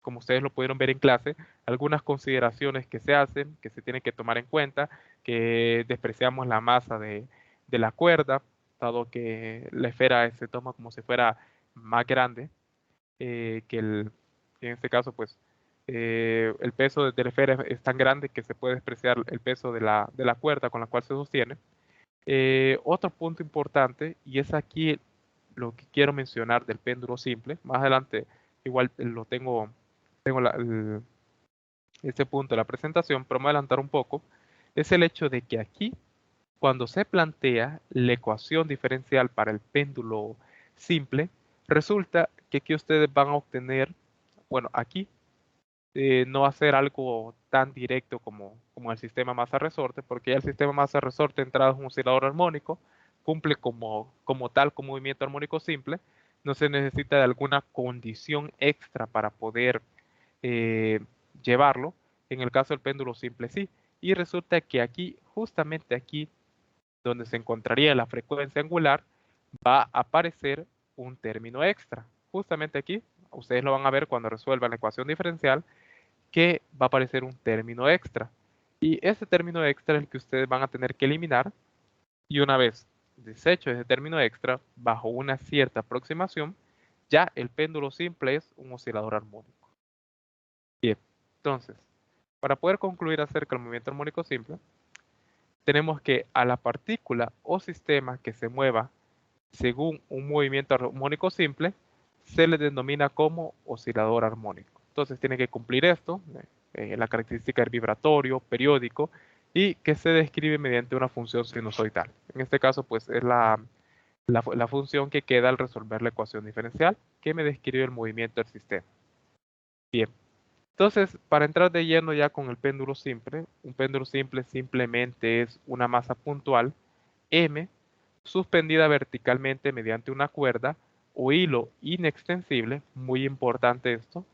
como ustedes lo pudieron ver en clase, algunas consideraciones que se hacen, que se tienen que tomar en cuenta, que despreciamos la masa de la cuerda, dado que la esfera se toma como si fuera más grande en este caso, pues el peso de la esfera es tan grande que se puede despreciar el peso de la cuerda con la cual se sostiene. Otro punto importante, y es aquí lo que quiero mencionar del péndulo simple, más adelante igual tengo este punto de la presentación, pero me voy a adelantar un poco, es el hecho de que aquí, cuando se plantea la ecuación diferencial para el péndulo simple, resulta que aquí ustedes van a obtener, bueno, aquí no va a ser algo tan directo como el sistema masa-resorte, porque ya el sistema masa-resorte entrado es un oscilador armónico, cumple como tal con movimiento armónico simple, no se necesita de alguna condición extra para poder eh, llevarlo. En el caso del péndulo simple sí. Y resulta que aquí, justamente aquí, donde se encontraría la frecuencia angular, va a aparecer un término extra. Justamente aquí, ustedes lo van a ver cuando resuelvan la ecuación diferencial, que va a aparecer un término extra. Y ese término extra es el que ustedes van a tener que eliminar. Y una vez deshecho ese término extra, bajo una cierta aproximación, ya el péndulo simple es un oscilador armónico. Bien, entonces, para poder concluir acerca del movimiento armónico simple, tenemos que a la partícula o sistema que se mueva según un movimiento armónico simple, se le denomina como oscilador armónico. Entonces tiene que cumplir esto, la característica del vibratorio, periódico, y que se describe mediante una función sinusoidal. En este caso, pues es la función que queda al resolver la ecuación diferencial, que me describe el movimiento del sistema. Bien, entonces, para entrar de lleno ya con el péndulo simple, un péndulo simple simplemente es una masa puntual, M, suspendida verticalmente mediante una cuerda o hilo inextensible, muy importante esto,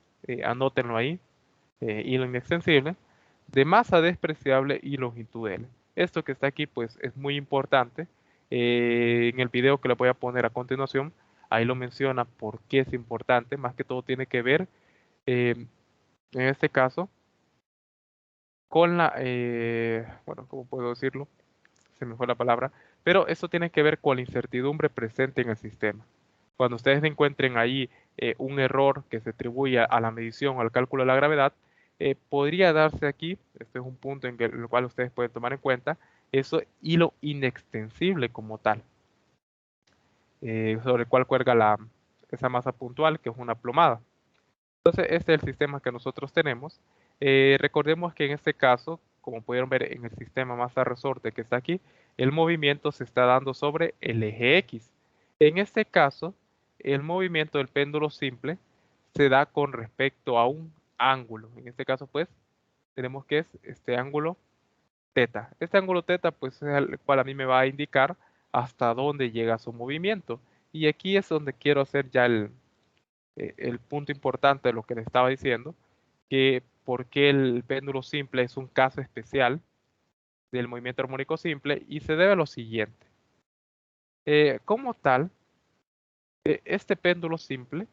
anótenlo ahí, hilo inextensible, de masa despreciable y longitud L. Esto que está aquí pues es muy importante. En el video que le voy a poner a continuación, ahí lo menciona por qué es importante, más que todo tiene que ver, en este caso, con bueno, ¿cómo puedo decirlo? Se me fue la palabra, pero eso tiene que ver con la incertidumbre presente en el sistema. Cuando ustedes encuentren ahí un error que se atribuye a la medición o al cálculo de la gravedad, podría darse aquí, este es un punto en el cual ustedes pueden tomar en cuenta, eso hilo inextensible como tal, sobre el cual cuelga esa masa puntual, que es una plomada. Entonces, este es el sistema que nosotros tenemos. Recordemos que en este caso, como pudieron ver en el sistema masa resorte que está aquí, el movimiento se está dando sobre el eje X. En este caso, el movimiento del péndulo simple se da con respecto a un ángulo. En este caso, pues, tenemos que es este ángulo teta. Este ángulo teta, pues, es el cual a mí me va a indicar hasta dónde llega su movimiento. Y aquí es donde quiero hacer ya el punto importante de lo que le estaba diciendo, que por qué el péndulo simple es un caso especial del movimiento armónico simple, y se debe a lo siguiente. Como tal, este péndulo simple,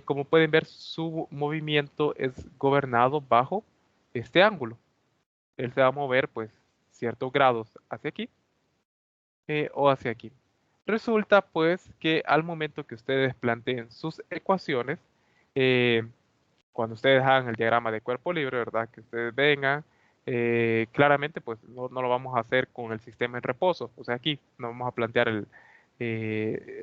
como pueden ver, su movimiento es gobernado bajo este ángulo. Él se va a mover pues ciertos grados hacia aquí o hacia aquí. Resulta pues que al momento que ustedes planteen sus ecuaciones, eh, cuando ustedes hagan el diagrama de cuerpo libre, ¿verdad? Que ustedes vengan, claramente pues no lo vamos a hacer con el sistema en reposo, o sea, aquí no vamos a plantear el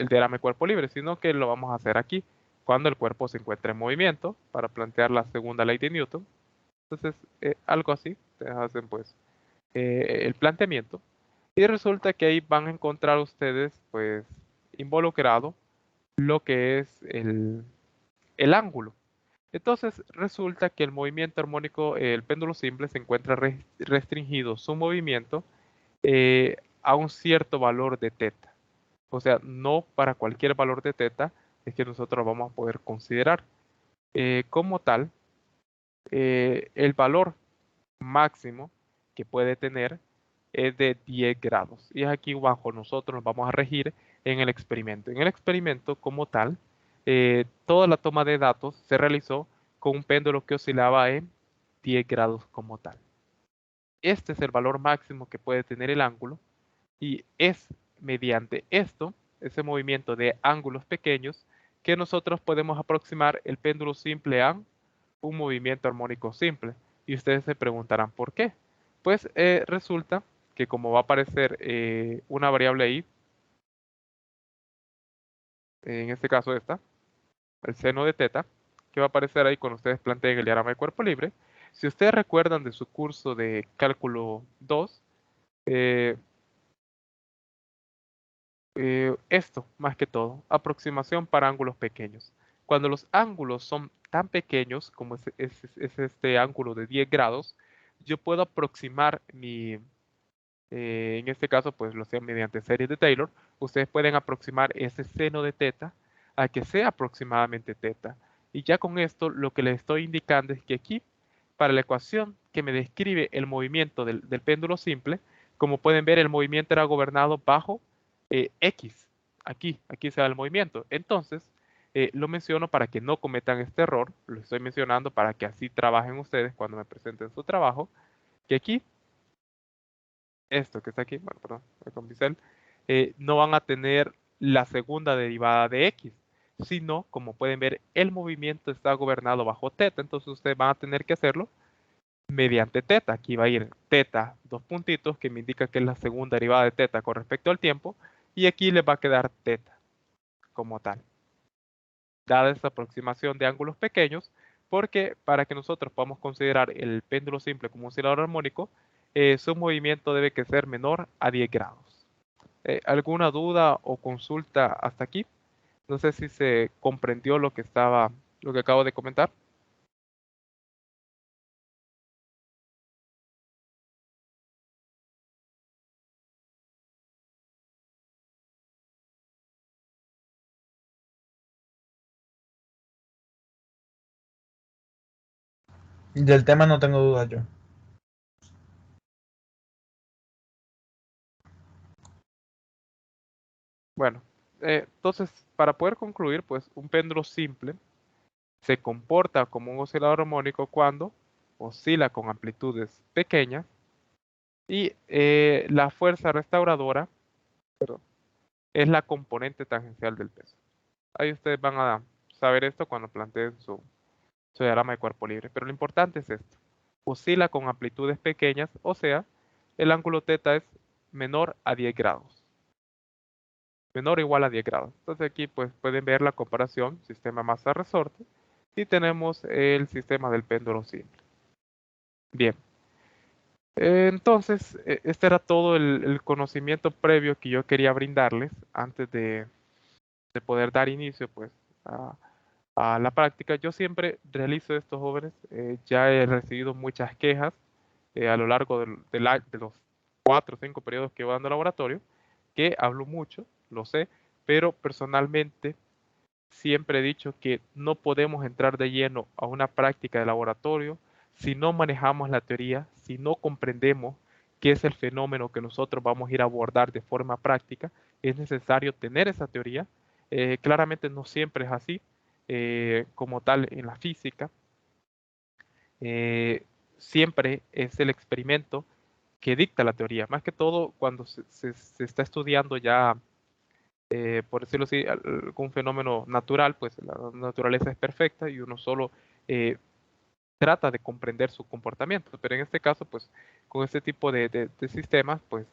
diagrama de cuerpo libre, sino que lo vamos a hacer aquí, cuando el cuerpo se encuentra en movimiento, para plantear la segunda ley de Newton. Entonces, algo así, ustedes hacen pues el planteamiento, y resulta que ahí van a encontrar ustedes pues involucrado lo que es el ángulo. Entonces resulta que el movimiento armónico, el péndulo simple, se encuentra restringido su movimiento a un cierto valor de teta. O sea, no para cualquier valor de teta es que nosotros vamos a poder considerar. Como tal, el valor máximo que puede tener es de 10 grados. Y es aquí bajo nosotros nos vamos a regir en el experimento. En el experimento como tal, toda la toma de datos se realizó con un péndulo que oscilaba en 10 grados como tal. Este es el valor máximo que puede tener el ángulo, y es mediante esto, ese movimiento de ángulos pequeños, que nosotros podemos aproximar el péndulo simple a un movimiento armónico simple. Y ustedes se preguntarán por qué. Pues resulta que como va a aparecer una variable ahí, en este caso esta, el seno de teta, que va a aparecer ahí cuando ustedes planteen el diagrama de cuerpo libre. Si ustedes recuerdan de su curso de cálculo 2, eh, esto más que todo, aproximación para ángulos pequeños. Cuando los ángulos son tan pequeños como es este ángulo de 10 grados, yo puedo aproximar en este caso pues lo sea mediante series de Taylor, ustedes pueden aproximar ese seno de teta a que sea aproximadamente teta. Y ya con esto lo que les estoy indicando es que aquí, para la ecuación que me describe el movimiento del péndulo simple, como pueden ver, el movimiento era gobernado bajo X. Aquí se da el movimiento. Entonces, lo menciono para que no cometan este error, lo estoy mencionando para que así trabajen ustedes cuando me presenten su trabajo, que aquí esto que está aquí, bueno, perdón, con pincel, no van a tener la segunda derivada de x, sino, como pueden ver, el movimiento está gobernado bajo teta, entonces ustedes van a tener que hacerlo mediante teta. Aquí va a ir teta, dos puntitos, que me indica que es la segunda derivada de teta con respecto al tiempo, y aquí les va a quedar teta como tal, dada esta aproximación de ángulos pequeños, porque para que nosotros podamos considerar el péndulo simple como un oscilador armónico, su movimiento debe que ser menor a 10 grados. ¿Alguna duda o consulta hasta aquí? No sé si se comprendió lo que acabo de comentar. Del tema no tengo dudas yo. Bueno, entonces, para poder concluir, pues un péndulo simple se comporta como un oscilador armónico cuando oscila con amplitudes pequeñas y la fuerza restauradora, perdón, es la componente tangencial del peso. Ahí ustedes van a saber esto cuando planteen su diagrama de cuerpo libre. Pero lo importante es esto. Oscila con amplitudes pequeñas, o sea, el ángulo θ es menor a 10 grados. Menor o igual a 10 grados. Entonces aquí pues pueden ver la comparación sistema masa-resorte y tenemos el sistema del péndulo simple. Bien. Entonces, este era todo el conocimiento previo que yo quería brindarles antes de poder dar inicio pues a la práctica. Yo siempre realizo esto, jóvenes. Ya he recibido muchas quejas a lo largo de los 4 o 5 periodos que voy dando laboratorio, que hablo mucho, lo sé, pero personalmente siempre he dicho que no podemos entrar de lleno a una práctica de laboratorio si no manejamos la teoría, si no comprendemos qué es el fenómeno que nosotros vamos a ir a abordar de forma práctica. Es necesario tener esa teoría. Claramente no siempre es así, como tal en la física. Siempre es el experimento que dicta la teoría. Más que todo cuando se está estudiando ya, por decirlo así, algún fenómeno natural, pues la naturaleza es perfecta y uno solo trata de comprender su comportamiento. Pero en este caso, pues con este tipo de sistemas, pues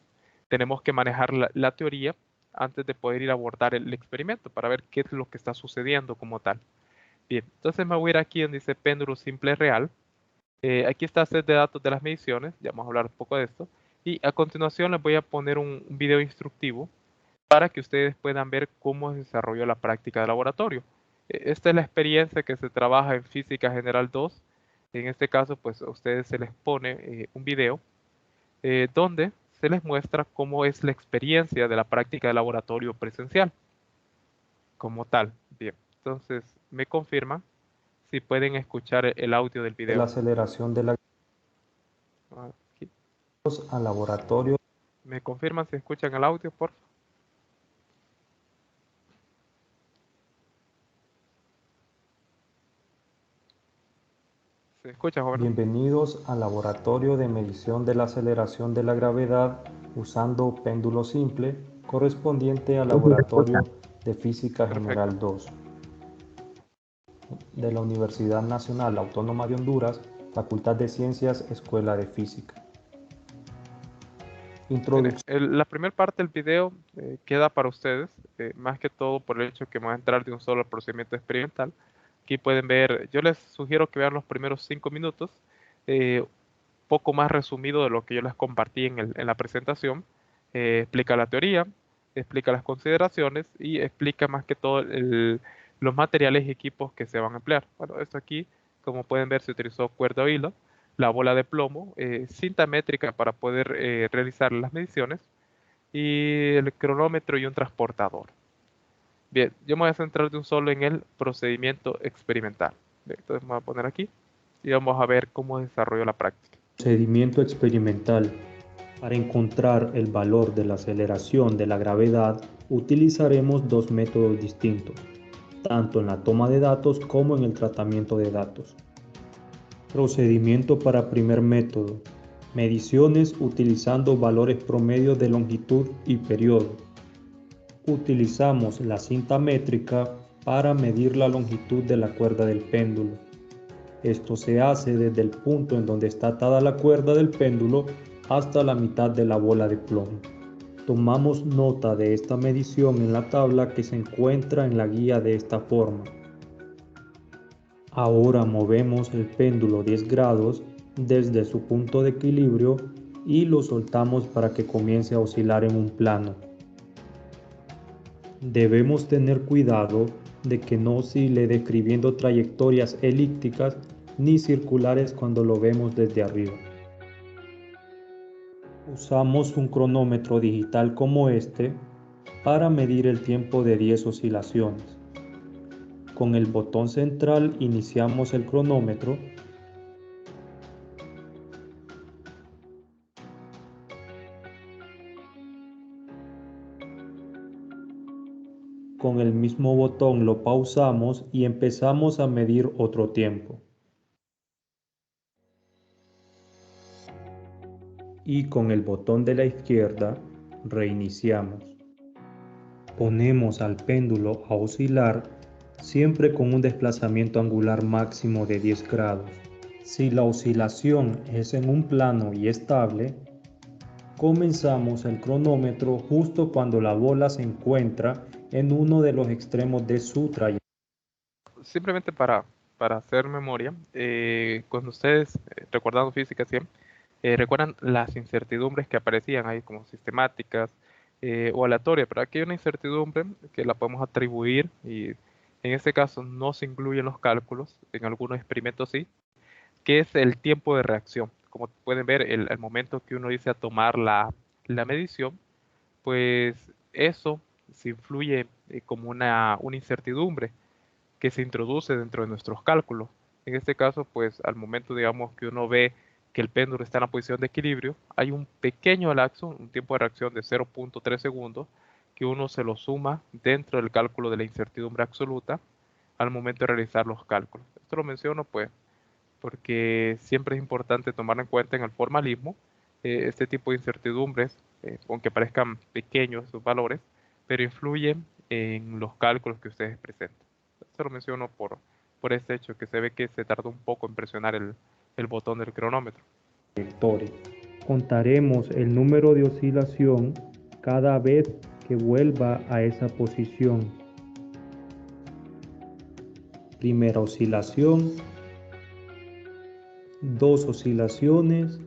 tenemos que manejar la teoría antes de poder ir a abordar el experimento para ver qué es lo que está sucediendo como tal. Bien, entonces me voy a ir aquí donde dice péndulo simple real. Aquí está el set de datos de las mediciones, ya vamos a hablar un poco de esto. Y a continuación les voy a poner un video instructivo para que ustedes puedan ver cómo se desarrolló la práctica de laboratorio. Esta es la experiencia que se trabaja en Física General 2. En este caso, pues a ustedes se les pone un video donde se les muestra cómo es la experiencia de la práctica de laboratorio presencial como tal. Bien, entonces me confirman si pueden escuchar el audio del De la video. aceleración de la Aquí. al laboratorio. ¿Me confirman si escuchan el audio, por favor? ¿Se escucha, jóvenes? Bienvenidos al laboratorio de medición de la aceleración de la gravedad usando péndulo simple correspondiente al laboratorio de Física Perfecto. General 2 de la Universidad Nacional Autónoma de Honduras, Facultad de Ciencias, Escuela de Física. Mire, Introducción. la primera parte del video queda para ustedes, más que todo por el hecho que me va a entrar de un solo procedimiento experimental. Aquí pueden ver, yo les sugiero que vean los primeros 5 minutos, poco más resumido de lo que yo les compartí en la presentación. Explica la teoría, explica las consideraciones y explica más que todo los materiales y equipos que se van a emplear. Bueno, esto aquí, como pueden ver, se utilizó cuerda o hilo, la bola de plomo, cinta métrica para poder realizar las mediciones y el cronómetro y un transportador. Bien, yo me voy a centrar de un solo en el procedimiento experimental. Bien, entonces me voy a poner aquí y vamos a ver cómo desarrolló la práctica. Procedimiento experimental. Para encontrar el valor de la aceleración de la gravedad, utilizaremos dos métodos distintos, tanto en la toma de datos como en el tratamiento de datos. Procedimiento para primer método. Mediciones utilizando valores promedio de longitud y periodo. Utilizamos la cinta métrica para medir la longitud de la cuerda del péndulo. Esto se hace desde el punto en donde está atada la cuerda del péndulo hasta la mitad de la bola de plomo. Tomamos nota de esta medición en la tabla que se encuentra en la guía de esta forma. Ahora movemos el péndulo 10 grados desde su punto de equilibrio y lo soltamos para que comience a oscilar en un plano. Debemos tener cuidado de que no oscile describiendo trayectorias elípticas ni circulares cuando lo vemos desde arriba. Usamos un cronómetro digital como este para medir el tiempo de 10 oscilaciones. Con el botón central iniciamos el cronómetro. Con el mismo botón lo pausamos y empezamos a medir otro tiempo. Y con el botón de la izquierda reiniciamos. Ponemos al péndulo a oscilar siempre con un desplazamiento angular máximo de 10 grados. Si la oscilación es en un plano y estable, comenzamos el cronómetro justo cuando la bola se encuentra en uno de los extremos de su trayectoria. Simplemente para hacer memoria, cuando ustedes, recordando física siempre, recuerdan las incertidumbres que aparecían ahí como sistemáticas o aleatorias, pero aquí hay una incertidumbre que la podemos atribuir y en este caso no se incluyen los cálculos, en algunos experimentos sí, que es el tiempo de reacción. Como pueden ver, el momento que uno dice a tomar la medición, pues eso se influye como una incertidumbre que se introduce dentro de nuestros cálculos. En este caso, pues al momento, digamos, que uno ve que el péndulo está en la posición de equilibrio, hay un pequeño lapso, un tiempo de reacción de 0.3 segundos, que uno se lo suma dentro del cálculo de la incertidumbre absoluta al momento de realizar los cálculos. Esto lo menciono, pues, porque siempre es importante tomar en cuenta en el formalismo este tipo de incertidumbres, aunque parezcan pequeños sus valores, pero influyen en los cálculos que ustedes presentan. Esto lo menciono por este hecho, que se ve que se tardó un poco en presionar el botón del cronómetro. Contaremos el número de oscilación cada vez que vuelva a esa posición. Primera oscilación, 2 oscilaciones,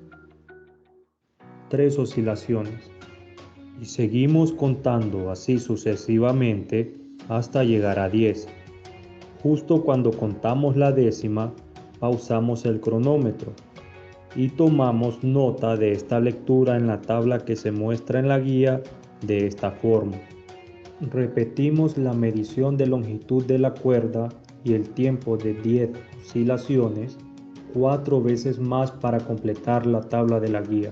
3 oscilaciones. Y seguimos contando así sucesivamente hasta llegar a 10. Justo cuando contamos la décima, pausamos el cronómetro y tomamos nota de esta lectura en la tabla que se muestra en la guía de esta forma. Repetimos la medición de longitud de la cuerda y el tiempo de 10 oscilaciones 4 veces más para completar la tabla de la guía.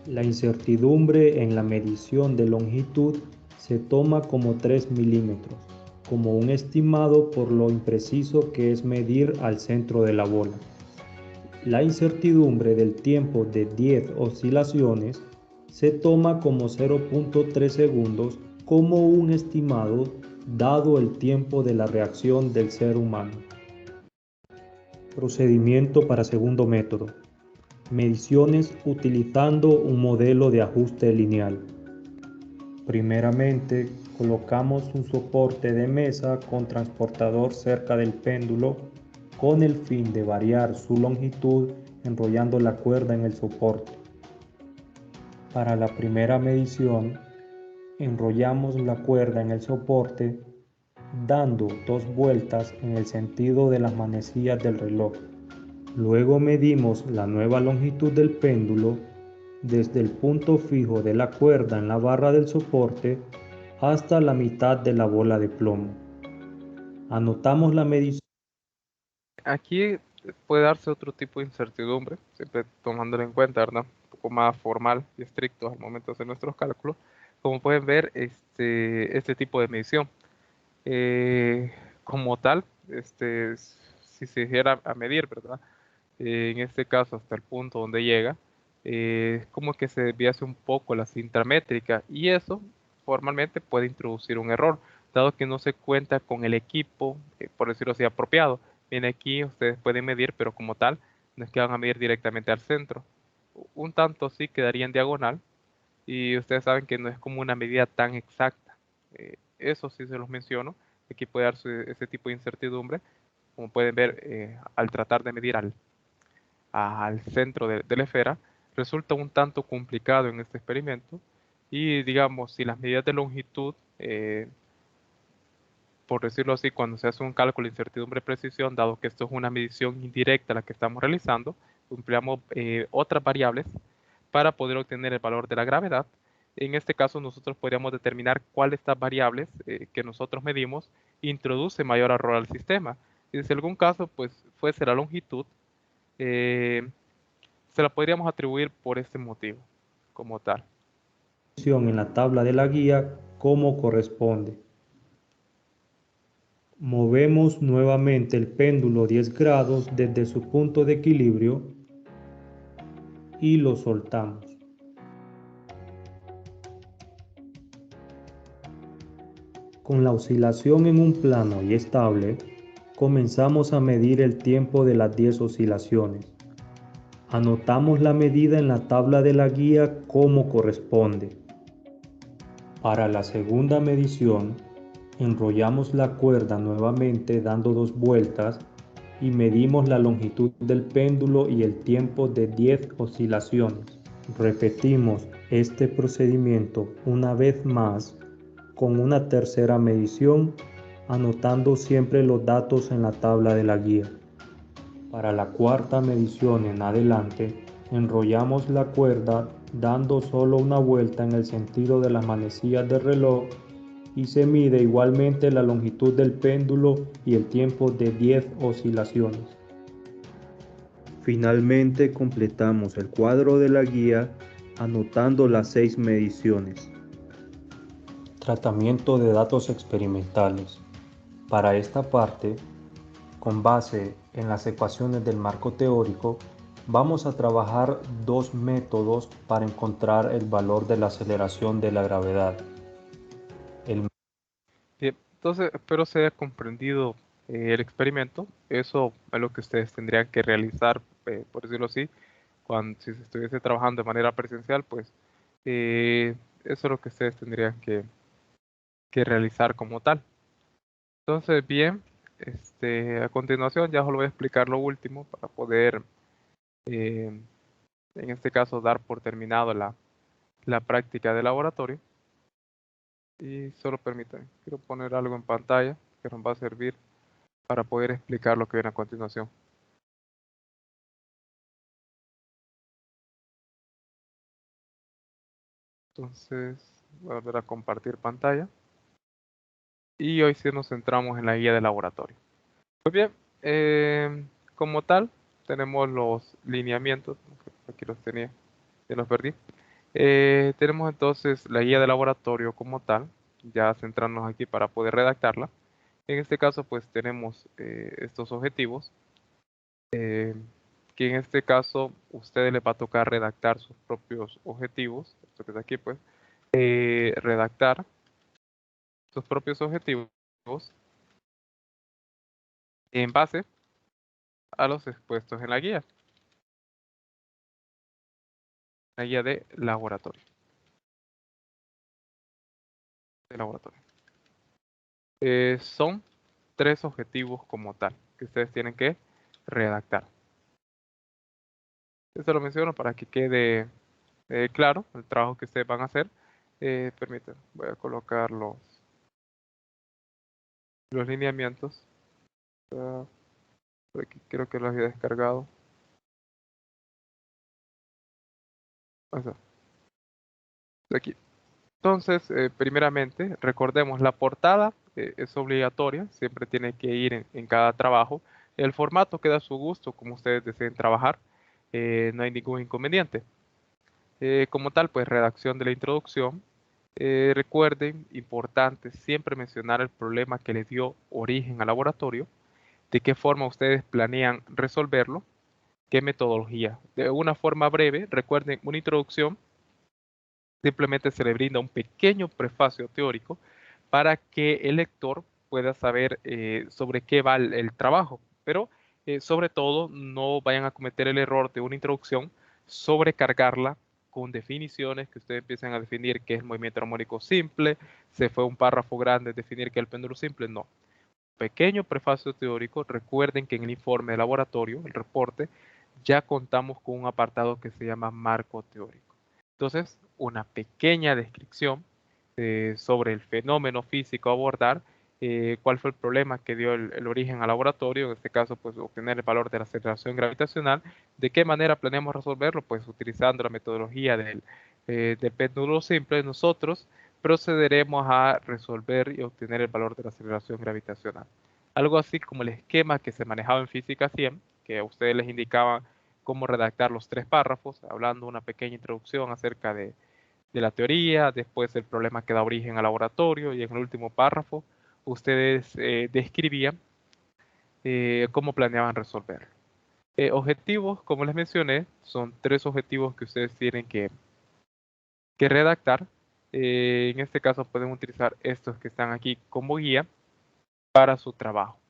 La incertidumbre en la medición de longitud se toma como 3 milímetros, como un estimado por lo impreciso que es medir al centro de la bola. La incertidumbre del tiempo de 10 oscilaciones se toma como 0.3 segundos como un estimado dado el tiempo de la reacción del ser humano. Procedimiento para segundo método. Mediciones utilizando un modelo de ajuste lineal. Primeramente, colocamos un soporte de mesa con transportador cerca del péndulo con el fin de variar su longitud enrollando la cuerda en el soporte. Para la primera medición, enrollamos la cuerda en el soporte dando 2 vueltas en el sentido de las manecillas del reloj. Luego medimos la nueva longitud del péndulo desde el punto fijo de la cuerda en la barra del soporte hasta la mitad de la bola de plomo. Anotamos la medición. Aquí puede darse otro tipo de incertidumbre, siempre tomándolo en cuenta, ¿verdad? Un poco más formal y estricto al momento de hacer nuestros cálculos. Como pueden ver, este tipo de medición. Como tal, si se hiciera a medir, ¿verdad? En este caso hasta el punto donde llega, es como que se desviase un poco la cinta métrica y eso formalmente puede introducir un error, dado que no se cuenta con el equipo, por decirlo así, apropiado. Viene aquí, ustedes pueden medir, pero como tal, no es que van a medir directamente al centro. Un tanto sí quedaría en diagonal y ustedes saben que no es como una medida tan exacta. Eso sí se los menciono. Aquí puede darse ese tipo de incertidumbre, como pueden ver, al tratar de medir al centro de la esfera, resulta un tanto complicado en este experimento. Y digamos, si las medidas de longitud, por decirlo así, cuando se hace un cálculo de incertidumbre de precisión, dado que esto es una medición indirecta la que estamos realizando, empleamos otras variables para poder obtener el valor de la gravedad. En este caso, nosotros podríamos determinar cuál de estas variables que nosotros medimos introduce mayor error al sistema. Y si en algún caso, pues fuese la longitud, eh, se la podríamos atribuir por este motivo, como tal. En la tabla de la guía como corresponde. Movemos nuevamente el péndulo 10 grados desde su punto de equilibrio y lo soltamos. Con la oscilación en un plano y estable, comenzamos a medir el tiempo de las 10 oscilaciones. Anotamos la medida en la tabla de la guía como corresponde. Para la segunda medición, enrollamos la cuerda nuevamente dando 2 vueltas y medimos la longitud del péndulo y el tiempo de 10 oscilaciones. Repetimos este procedimiento una vez más con una tercera medición, anotando siempre los datos en la tabla de la guía. Para la cuarta medición en adelante, enrollamos la cuerda dando solo una vuelta en el sentido de las manecillas del reloj y se mide igualmente la longitud del péndulo y el tiempo de 10 oscilaciones. Finalmente completamos el cuadro de la guía anotando las 6 mediciones. Tratamiento de datos experimentales. Para esta parte, con base en las ecuaciones del marco teórico, vamos a trabajar 2 métodos para encontrar el valor de la aceleración de la gravedad. Bien, entonces espero se haya comprendido el experimento. Eso es lo que ustedes tendrían que realizar, por decirlo así, si se estuviese trabajando de manera presencial, pues eso es lo que ustedes tendrían que realizar como tal. Entonces, bien, a continuación ya solo voy a explicar lo último para poder, eh, en este caso, dar por terminado la práctica de laboratorio. Y solo permítanme, quiero poner algo en pantalla que nos va a servir para poder explicar lo que viene a continuación. Entonces, voy a volver a compartir pantalla. Y hoy sí nos centramos en la guía de laboratorio. Pues bien, como tal, tenemos los lineamientos. Aquí los tenía, ya los perdí. Tenemos entonces la guía de laboratorio como tal, ya centrarnos aquí para poder redactarla. En este caso, pues tenemos estos objetivos, que en este caso ustedes les va a tocar redactar sus propios objetivos. Esto que está aquí, pues, redactar sus propios objetivos en base a los expuestos en la guía de laboratorio. Son 3 objetivos como tal que ustedes tienen que redactar. Esto lo menciono para que quede claro el trabajo que ustedes van a hacer. Permítanme, voy a colocar los lineamientos. Ah, por aquí creo que los había descargado. O sea, de aquí. Entonces, primeramente, recordemos, la portada es obligatoria, siempre tiene que ir en cada trabajo. El formato queda a su gusto, como ustedes deseen trabajar, no hay ningún inconveniente. Como tal, pues redacción de la introducción. Recuerden, importante, siempre mencionar el problema que les dio origen al laboratorio, de qué forma ustedes planean resolverlo, qué metodología. De una forma breve, recuerden, una introducción simplemente se le brinda un pequeño prefacio teórico para que el lector pueda saber sobre qué va el trabajo, pero sobre todo no vayan a cometer el error de una introducción, sobrecargarla con definiciones que ustedes empiecen a definir qué es el movimiento armónico simple, se fue un párrafo grande definir qué es el péndulo simple, no. Pequeño prefacio teórico, recuerden que en el informe de laboratorio, el reporte, ya contamos con un apartado que se llama marco teórico. Entonces, una pequeña descripción sobre el fenómeno físico a abordar, cuál fue el problema que dio el origen al laboratorio, en este caso, pues obtener el valor de la aceleración gravitacional, de qué manera planeamos resolverlo, pues utilizando la metodología del péndulo simple, nosotros procederemos a resolver y obtener el valor de la aceleración gravitacional. Algo así como el esquema que se manejaba en física 100, que a ustedes les indicaba cómo redactar los 3 párrafos, hablando una pequeña introducción acerca de la teoría, después el problema que da origen al laboratorio y en el último párrafo ustedes describían cómo planeaban resolverlo. Objetivos, como les mencioné, son 3 objetivos que ustedes tienen que redactar En este caso pueden utilizar estos que están aquí como guía para su trabajo.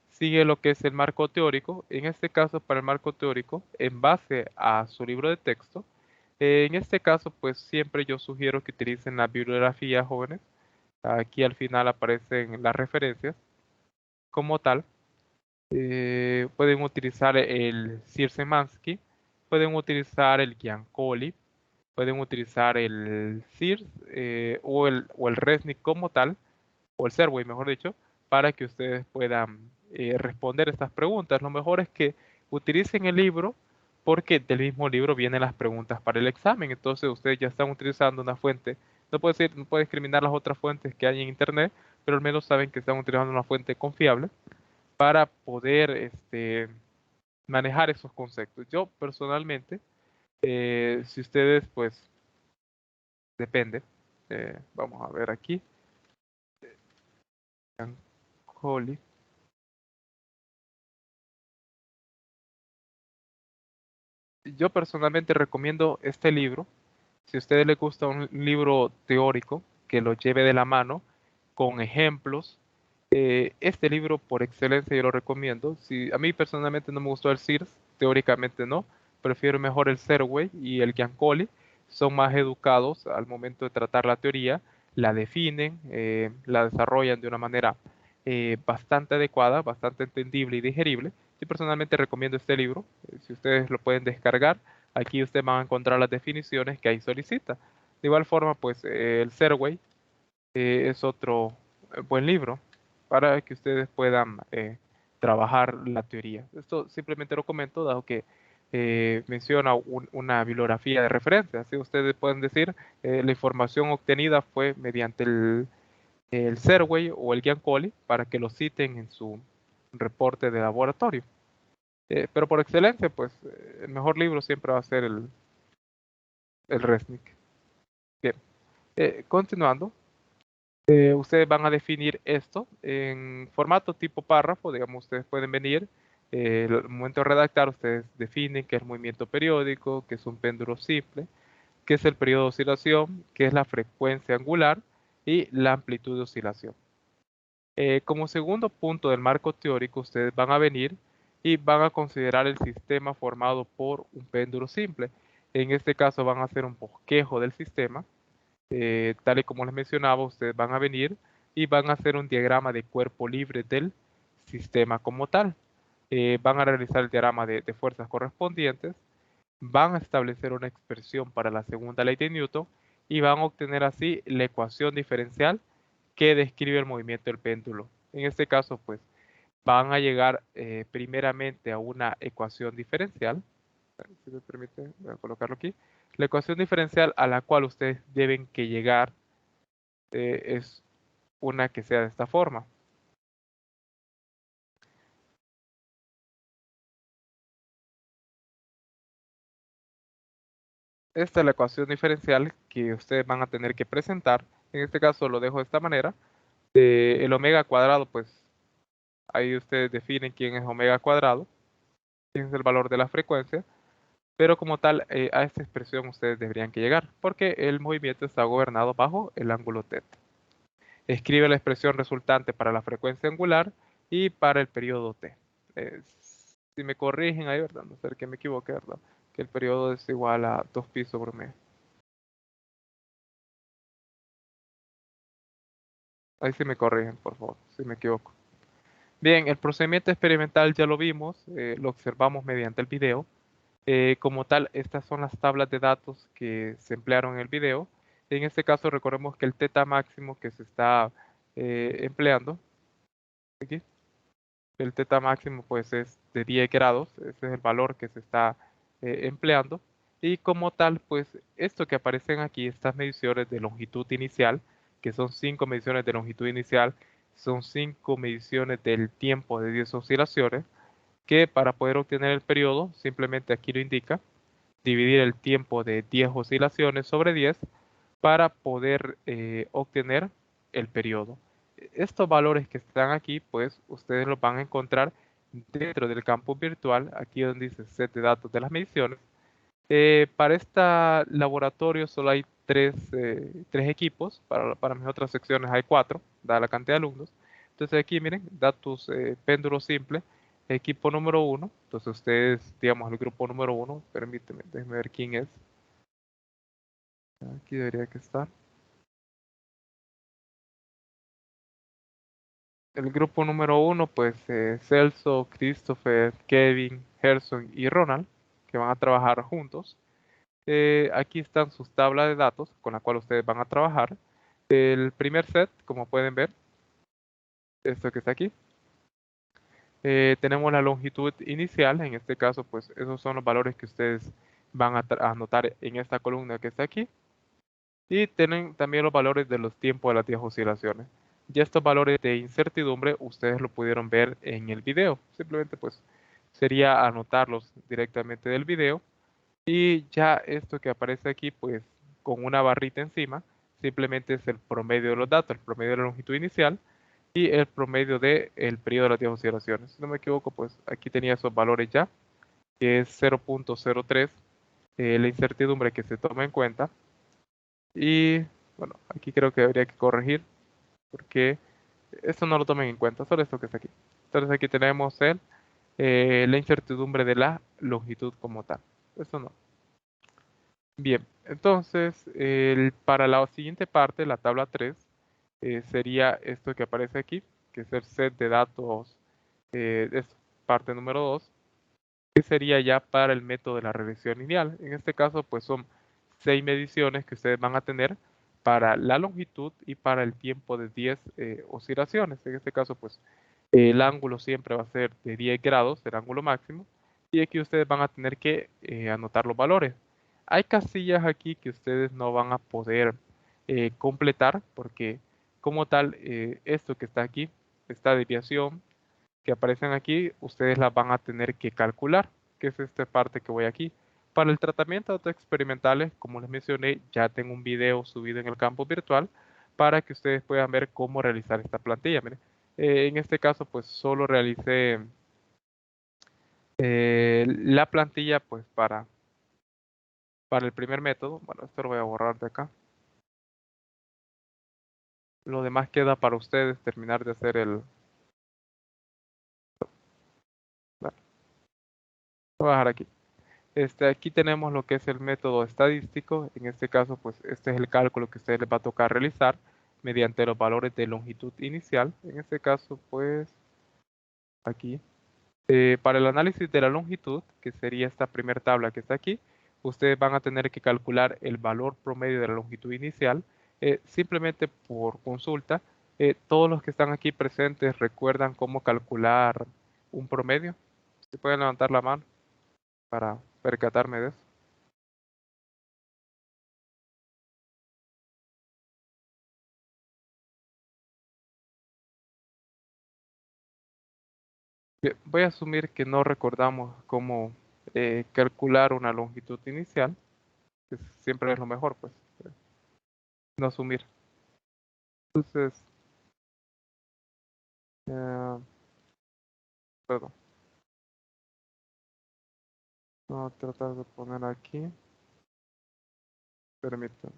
Sigue lo que es el marco teórico. En este caso, para el marco teórico, en base a su libro de texto, en este caso, pues siempre yo sugiero que utilicen la bibliografía, jóvenes. Aquí al final aparecen las referencias como tal. Pueden utilizar el Szymanski, pueden utilizar el Giancoli, pueden utilizar el Sears o el Resnick como tal, o el Serway, mejor dicho, para que ustedes puedan responder estas preguntas. Lo mejor es que utilicen el libro porque del mismo libro vienen las preguntas para el examen. Entonces ustedes ya están utilizando una fuente. No puede ser, no puede discriminar las otras fuentes que hay en internet, pero al menos saben que están utilizando una fuente confiable para poder manejar esos conceptos. Yo personalmente, si ustedes pues depende, vamos a ver aquí, Holly. Yo personalmente recomiendo este libro. Si a ustedes les gusta un libro teórico que lo lleve de la mano con ejemplos, este libro por excelencia yo lo recomiendo. Si a mí personalmente no me gustó el Sears, teóricamente no, prefiero mejor el Serway y el Giancoli. Son más educados al momento de tratar la teoría, la definen, la desarrollan de una manera bastante adecuada, bastante entendible y digerible. Yo personalmente recomiendo este libro. Si ustedes lo pueden descargar, aquí ustedes van a encontrar las definiciones que ahí solicita. De igual forma, pues el Serway es otro buen libro para que ustedes puedan trabajar la teoría. Esto simplemente lo comento dado que menciona una bibliografía de referencia. Así ustedes pueden decir la información obtenida fue mediante el Serway o el Giancoli para que lo citen en su reporte de laboratorio. Pero por excelencia, pues el mejor libro siempre va a ser el Resnick. Bien, continuando. Ustedes van a definir esto en formato tipo párrafo, digamos, ustedes pueden venir, al momento de redactar, ustedes definen qué es el movimiento periódico, qué es un péndulo simple, qué es el periodo de oscilación, qué es la frecuencia angular y la amplitud de oscilación. Como segundo punto del marco teórico, ustedes van a venir y van a considerar el sistema formado por un péndulo simple. En este caso van a hacer un bosquejo del sistema. Tal y como les mencionaba, ustedes van a venir y van a hacer un diagrama de cuerpo libre del sistema como tal. Van a realizar el diagrama de fuerzas correspondientes, van a establecer una expresión para la segunda ley de Newton y van a obtener así la ecuación diferencial que describe el movimiento del péndulo. En este caso, pues, van a llegar primeramente a una ecuación diferencial. Si me permite, voy a colocarlo aquí. La ecuación diferencial a la cual ustedes deben que llegar es una que sea de esta forma. Esta es la ecuación diferencial que ustedes van a tener que presentar. En este caso lo dejo de esta manera. El omega cuadrado, pues ahí ustedes definen quién es omega cuadrado, quién es el valor de la frecuencia, pero como tal a esta expresión ustedes deberían que llegar, porque el movimiento está gobernado bajo el ángulo θ. Escribe la expresión resultante para la frecuencia angular y para el periodo t. Si me corrigen ahí, ¿verdad? No sé que me equivoque, ¿verdad? Que el periodo es igual a 2 pi sobre m. Ahí sí me corrigen, por favor, si me equivoco. Bien, el procedimiento experimental ya lo vimos, lo observamos mediante el video. Como tal, estas son las tablas de datos que se emplearon en el video. En este caso, recordemos que el θ máximo que se está empleando, aquí, el θ máximo pues es de 10 grados, ese es el valor que se está empleando. Y como tal, pues esto que aparecen aquí, estas mediciones de longitud inicial, que son 5 mediciones de longitud inicial, son 5 mediciones del tiempo de 10 oscilaciones, que para poder obtener el periodo, simplemente aquí lo indica, dividir el tiempo de 10 oscilaciones sobre 10 para poder obtener el periodo. Estos valores que están aquí, pues ustedes los van a encontrar dentro del campo virtual, aquí donde dice set de datos de las mediciones. Para este laboratorio solo hay tres equipos, para mis otras secciones hay cuatro, dada la cantidad de alumnos. Entonces aquí miren, datos péndulo simple, equipo número uno. Entonces ustedes, digamos, el grupo número uno, permíteme, déjenme ver quién es. Aquí debería que estar. El grupo número uno, pues Celso, Christopher, Kevin, Gerson y Ronald, que van a trabajar juntos. Aquí están sus tablas de datos con la cual ustedes van a trabajar. El primer set, como pueden ver, esto que está aquí, tenemos la longitud inicial. En este caso, pues esos son los valores que ustedes van a anotar en esta columna que está aquí. Y tienen también los valores de los tiempos de las 10 oscilaciones. Y estos valores de incertidumbre ustedes lo pudieron ver en el video. Simplemente pues sería anotarlos directamente del video. Y ya esto que aparece aquí, pues con una barrita encima, simplemente es el promedio de los datos, el promedio de la longitud inicial y el promedio del periodo de las 10 oscilaciones. Si no me equivoco, pues aquí tenía esos valores ya, que es 0.03, la incertidumbre que se toma en cuenta. Y bueno, aquí creo que habría que corregir porque esto no lo tomen en cuenta, solo esto que está aquí. Entonces aquí tenemos la incertidumbre de la longitud como tal. Eso no. Bien, entonces para la siguiente parte, la tabla 3, sería esto que aparece aquí, que es el set de datos, es parte número 2, que sería ya para el método de la regresión lineal. En este caso, pues son 6 mediciones que ustedes van a tener para la longitud y para el tiempo de 10 oscilaciones. En este caso, pues el ángulo siempre va a ser de 10 grados, el ángulo máximo, y aquí ustedes van a tener que anotar los valores. Hay casillas aquí que ustedes no van a poder completar porque como tal, esto que está aquí, esta desviación que aparecen aquí, ustedes las van a tener que calcular, que es esta parte que voy aquí. Para el tratamiento de datos experimentales, como les mencioné, ya tengo un video subido en el campo virtual para que ustedes puedan ver cómo realizar esta plantilla. Miren, en este caso, pues solo realicé la plantilla pues para el primer método. Bueno, esto lo voy a borrar de acá. Lo demás queda para ustedes terminar de hacer el... Bueno, lo voy a dejar aquí. Aquí tenemos lo que es el método estadístico. En este caso, pues este es el cálculo que a ustedes les va a tocar realizar mediante los valores de longitud inicial. En este caso, pues aquí. Para el análisis de la longitud, que sería esta primera tabla que está aquí, ustedes van a tener que calcular el valor promedio de la longitud inicial. Simplemente por consulta, todos los que están aquí presentes recuerdan cómo calcular un promedio. Si pueden levantar la mano para percatarme de eso. Bien, voy a asumir que no recordamos cómo calcular una longitud inicial, que siempre es lo mejor, pues, no asumir. Entonces, eh, perdón, vamos a tratar de poner aquí, permítanme.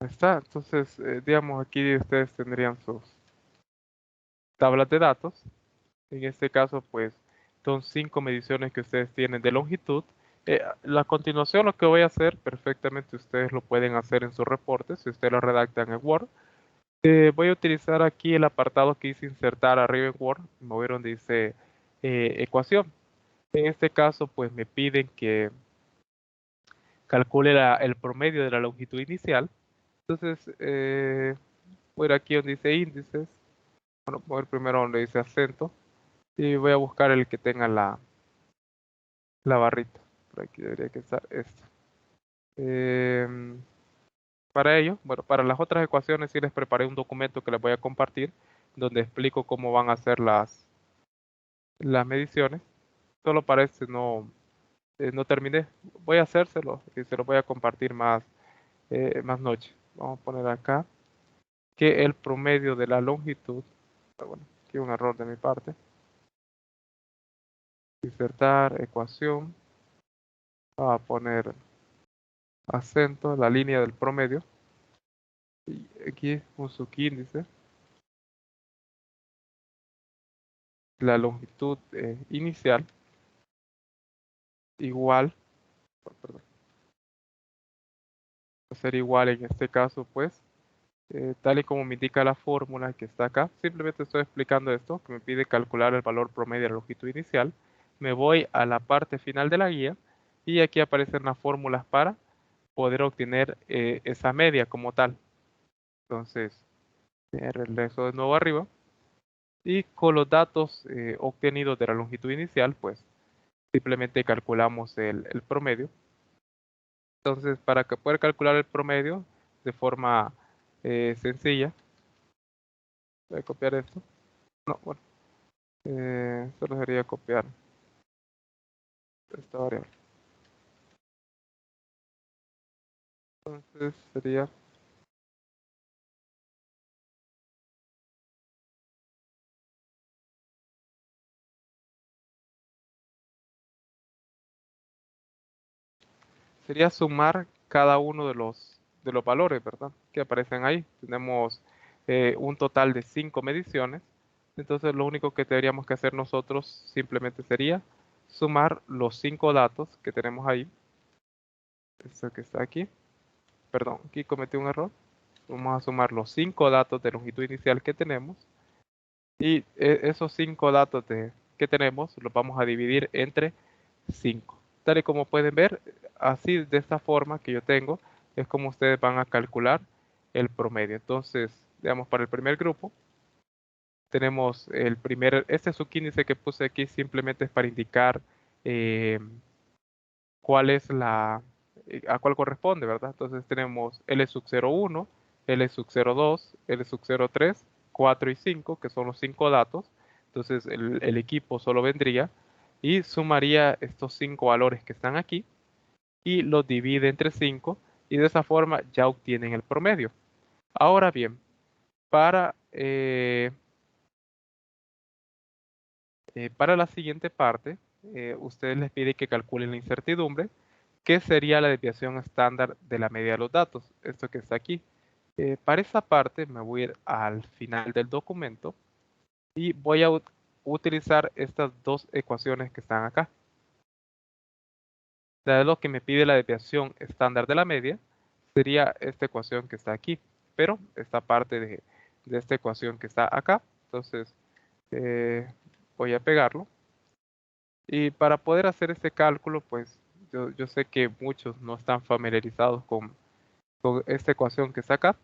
Ahí está, entonces, digamos, aquí ustedes tendrían sus tablas de datos. En este caso, pues, son 5 mediciones que ustedes tienen de longitud. A continuación, lo que voy a hacer, perfectamente ustedes lo pueden hacer en sus reportes, si ustedes lo redactan en Word. Voy a utilizar aquí el apartado que dice insertar arriba en Word. Me voy a ir donde dice ecuación. En este caso, pues me piden que calcule el promedio de la longitud inicial. Entonces, voy a ir aquí donde dice índices. Bueno, voy a ir primero donde dice acento. Y voy a buscar el que tenga la barrita. Por aquí debería que estar esto. Para ello, bueno, para las otras ecuaciones sí les preparé un documento que les voy a compartir, donde explico cómo van a hacer las mediciones. Solo para este no, no terminé. Voy a hacérselo y se lo voy a compartir más noche. Vamos a poner acá que el promedio de la longitud, bueno, aquí un error de mi parte, insertar ecuación, a poner acento, la línea del promedio, y aquí un subíndice, la longitud inicial, igual, perdón, va a ser igual en este caso, pues, tal y como me indica la fórmula que está acá. Simplemente estoy explicando esto, que me pide calcular el valor promedio de la longitud inicial. Me voy a la parte final de la guía y aquí aparecen las fórmulas para poder obtener esa media como tal. Entonces, regreso de nuevo arriba y con los datos obtenidos de la longitud inicial, pues simplemente calculamos el promedio. Entonces, para poder calcular el promedio de forma sencilla, voy a copiar esto. No, bueno, solo sería copiar esta variable. Entonces sería sumar cada uno de los valores, ¿verdad? Que aparecen ahí. Tenemos un total de 5 mediciones. Entonces lo único que tendríamos que hacer nosotros simplemente sería sumar los 5 datos que tenemos ahí. Esto que está aquí. Perdón, aquí cometí un error. Vamos a sumar los 5 datos de longitud inicial que tenemos. Y esos 5 datos que tenemos los vamos a dividir entre 5. Tal y como pueden ver, así de esta forma que yo tengo, es como ustedes van a calcular el promedio. Entonces, digamos, para el primer grupo, tenemos este subíndice que puse aquí simplemente es para indicar eh, cuál es a cuál corresponde, ¿verdad? Entonces tenemos L sub 01, L sub 02, L sub 03, 4 y 5, que son los 5 datos. Entonces el equipo solo vendría y sumaría estos 5 valores que están aquí y los divide entre 5 y de esa forma ya obtienen el promedio. Ahora bien, para la siguiente parte, ustedes les pide que calculen la incertidumbre, que sería la desviación estándar de la media de los datos, esto que está aquí. Para esa parte me voy a ir al final del documento y voy a utilizar estas dos ecuaciones que están acá. De lo que me pide la desviación estándar de la media sería esta ecuación que está aquí, pero esta parte de esta ecuación que está acá. Entonces eh, voy a pegarlo. Y para poder hacer este cálculo, pues yo sé que muchos no están familiarizados con esta ecuación que está acá,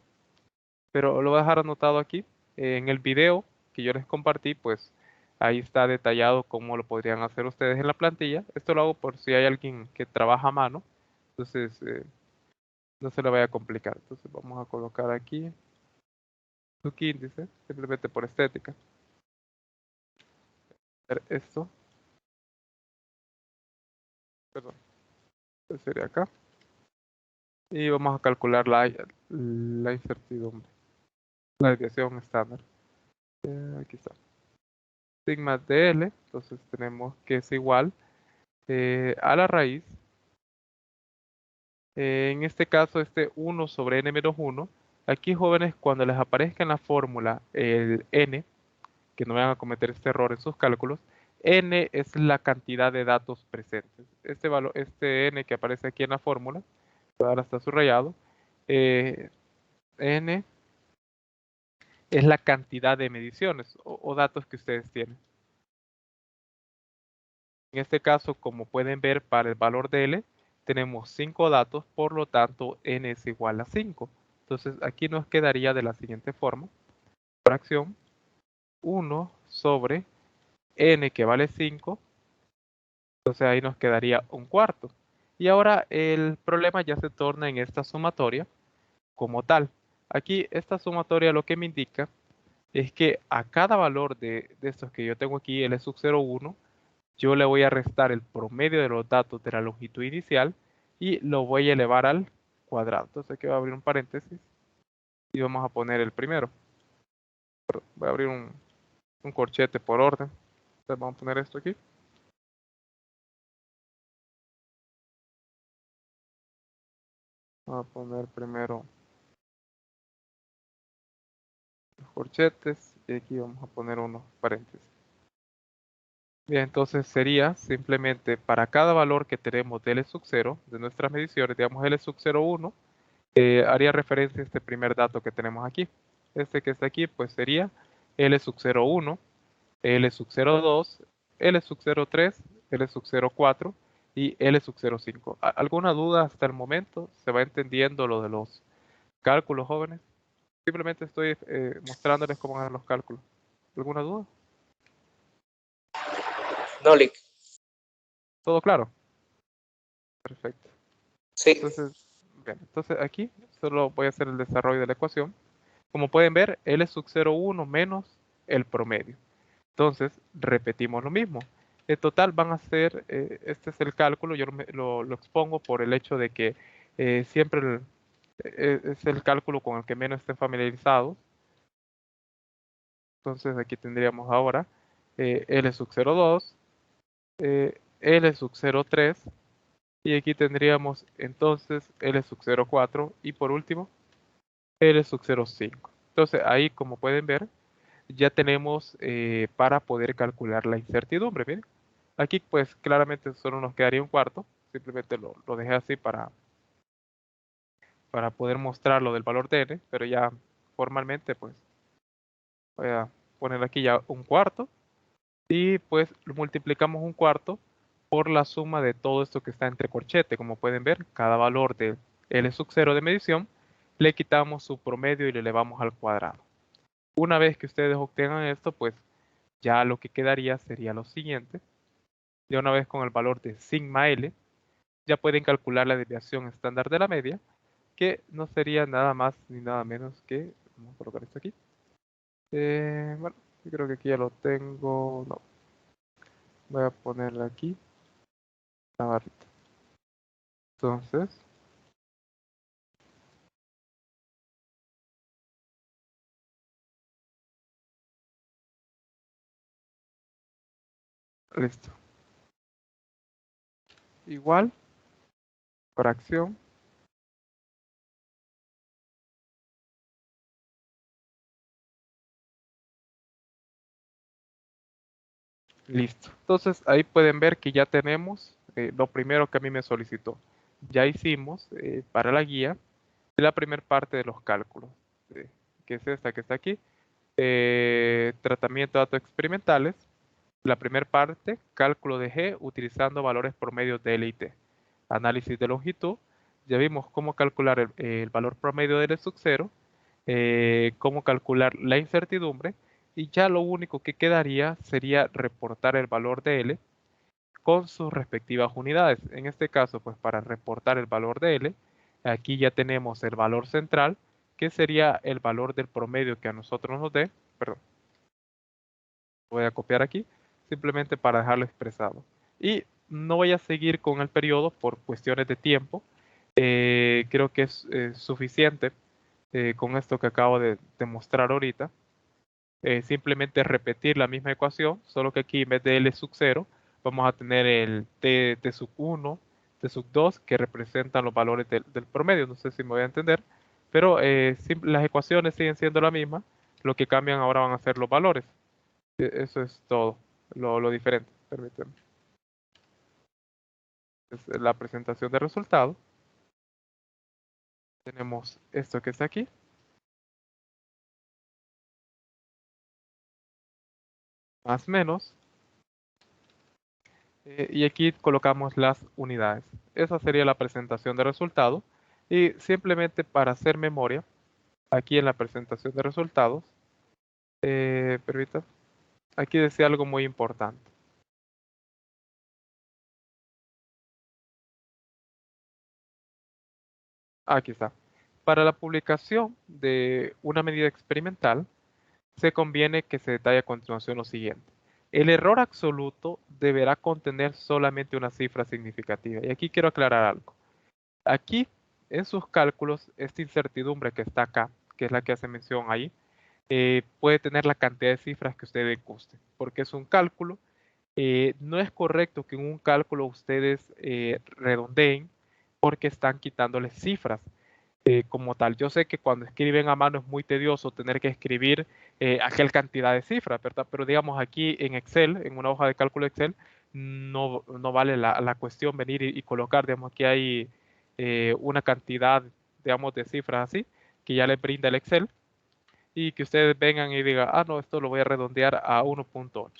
pero lo voy a dejar anotado aquí. En el video que yo les compartí, pues ahí está detallado cómo lo podrían hacer ustedes en la plantilla. Esto lo hago por si hay alguien que trabaja a mano, entonces no se le vaya a complicar. Entonces vamos a colocar aquí su índice, simplemente por estética. Esto, perdón, esto sería acá. Y vamos a calcular la incertidumbre, la desviación estándar. Aquí está. Sigma de L, entonces tenemos que es igual a la raíz. En este caso, este 1 sobre n menos 1. Aquí, jóvenes, cuando les aparezca en la fórmula el n, que no vayan a cometer este error en sus cálculos, n es la cantidad de datos presentes. Este valor, este n que aparece aquí en la fórmula, ahora está subrayado, n es la cantidad de mediciones o datos que ustedes tienen. En este caso, como pueden ver, para el valor de L tenemos 5 datos, por lo tanto n es igual a 5. Entonces aquí nos quedaría de la siguiente forma. Fracción 1 sobre n que vale 5. Entonces ahí nos quedaría un cuarto. Y ahora el problema ya se torna en esta sumatoria como tal. Aquí esta sumatoria lo que me indica es que a cada valor de estos que yo tengo aquí, L sub 01, yo le voy a restar el promedio de los datos de la longitud inicial y lo voy a elevar al cuadrado. Entonces aquí voy a abrir un paréntesis y vamos a poner el primero. Voy a abrir un corchete por orden. Entonces vamos a poner esto aquí. Vamos a poner primero los corchetes y aquí vamos a poner unos paréntesis. Bien, entonces sería simplemente para cada valor que tenemos de L sub 0 de nuestras mediciones, digamos L sub 0,1, haría referencia a este primer dato que tenemos aquí. Este que está aquí, pues sería L sub 0,1, L sub 0,2, L sub 0,3, L sub 0,4 y L sub 0,5. ¿Alguna duda hasta el momento? ¿Se va entendiendo lo de los cálculos, jóvenes? Simplemente estoy mostrándoles cómo hacer los cálculos. ¿Alguna duda? No, Lick. ¿Todo claro? Perfecto. Sí. Entonces aquí solo voy a hacer el desarrollo de la ecuación. Como pueden ver, L sub 0,1 menos el promedio. Entonces, repetimos lo mismo. En total van a ser, este es el cálculo, yo lo expongo por el hecho de que siempre es el cálculo con el que menos estén familiarizados. Entonces aquí tendríamos ahora L sub 0,2, L sub 0,3 y aquí tendríamos entonces L sub 0,4 y por último L sub 0,5. Entonces ahí como pueden ver ya tenemos para poder calcular la incertidumbre. Miren, aquí pues claramente solo nos quedaría un cuarto, simplemente lo dejé así para poder mostrar lo del valor de n, pero ya formalmente pues voy a poner aquí ya un cuarto y pues multiplicamos un cuarto por la suma de todo esto que está entre corchete. Como pueden ver, cada valor de L sub 0 de medición le quitamos su promedio y le elevamos al cuadrado. Una vez que ustedes obtengan esto, pues ya lo que quedaría sería lo siguiente. Ya una vez con el valor de sigma L, ya pueden calcular la desviación estándar de la media, que no sería nada más ni nada menos que, vamos a colocar esto aquí. Bueno, yo creo que aquí ya lo tengo, no, voy a ponerle aquí la barrita. Entonces, listo. Igual, fracción. Listo. Entonces ahí pueden ver que ya tenemos lo primero que a mí me solicitó. Ya hicimos para la guía la primera parte de los cálculos, que es esta que está aquí. Tratamiento de datos experimentales. La primera parte, cálculo de G utilizando valores promedios de L y T. Análisis de longitud. Ya vimos cómo calcular el valor promedio de L sub 0, cómo calcular la incertidumbre y ya lo único que quedaría sería reportar el valor de L con sus respectivas unidades. En este caso, pues para reportar el valor de L, aquí ya tenemos el valor central, que sería el valor del promedio que a nosotros nos dé, perdón, voy a copiar aquí, simplemente para dejarlo expresado. Y no voy a seguir con el periodo por cuestiones de tiempo. Creo que es suficiente con esto que acabo de demostrar ahorita. Simplemente repetir la misma ecuación, solo que aquí en vez de L sub 0, vamos a tener el T sub 1, T sub 2, que representan los valores del promedio. No sé si me voy a entender, pero las ecuaciones siguen siendo la misma. Lo que cambian ahora van a ser los valores. Eso es todo, lo diferente. Permítanme. Es la presentación de resultados. Tenemos esto que está aquí. Más menos. Y aquí colocamos las unidades. Esa sería la presentación de resultados. Y simplemente para hacer memoria, aquí en la presentación de resultados, permita, aquí decía algo muy importante. Aquí está. Para la publicación de una medida experimental, se conviene que se detalle a continuación lo siguiente. El error absoluto deberá contener solamente una cifra significativa. Y aquí quiero aclarar algo. Aquí, en sus cálculos, esta incertidumbre que está acá, que es la que hace mención ahí, puede tener la cantidad de cifras que ustedes gusten, porque es un cálculo. No es correcto que en un cálculo ustedes redondeen porque están quitándoles cifras como tal. Yo sé que cuando escriben a mano es muy tedioso tener que escribir aquella cantidad de cifras, ¿verdad? Pero digamos aquí en Excel, en una hoja de cálculo Excel, no vale la cuestión venir y colocar, digamos, aquí hay una cantidad, digamos, de cifras así, que ya les brinda el Excel y que ustedes vengan y digan, ah, no, esto lo voy a redondear a 1.8.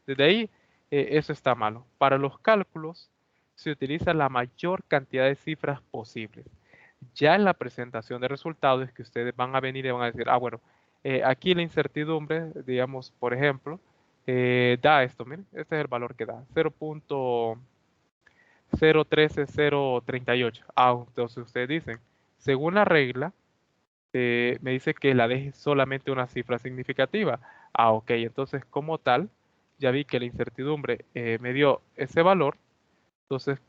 Desde ahí, eso está malo. Para los cálculos, se utiliza la mayor cantidad de cifras posibles. Ya en la presentación de resultados es que ustedes van a venir y van a decir, ah, bueno, aquí la incertidumbre, digamos, por ejemplo, da esto, miren, este es el valor que da, 0.013038. Ah, entonces ustedes dicen, según la regla, me dice que la deje solamente una cifra significativa. Ah, ok, entonces como tal, ya vi que la incertidumbre me dio ese valor, entonces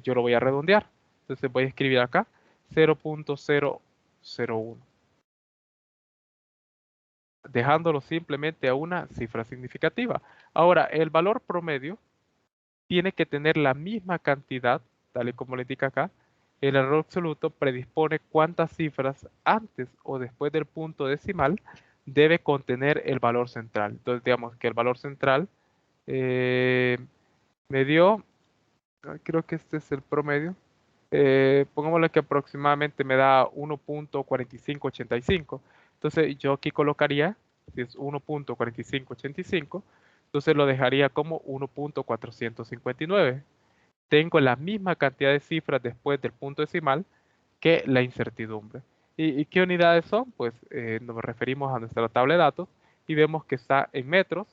yo lo voy a redondear. Entonces voy a escribir acá 0.001, dejándolo simplemente a una cifra significativa. Ahora, el valor promedio tiene que tener la misma cantidad, tal y como le indica acá. El error absoluto predispone cuántas cifras antes o después del punto decimal debe contener el valor central. Entonces, digamos que el valor central eh, me dio, creo que este es el promedio, pongámosle que aproximadamente me da 1.4585. Entonces, yo aquí colocaría, si es 1.4585, entonces lo dejaría como 1.459. Tengo la misma cantidad de cifras después del punto decimal que la incertidumbre. ¿Y qué unidades son? Pues nos referimos a nuestra tabla de datos y vemos que está en metros,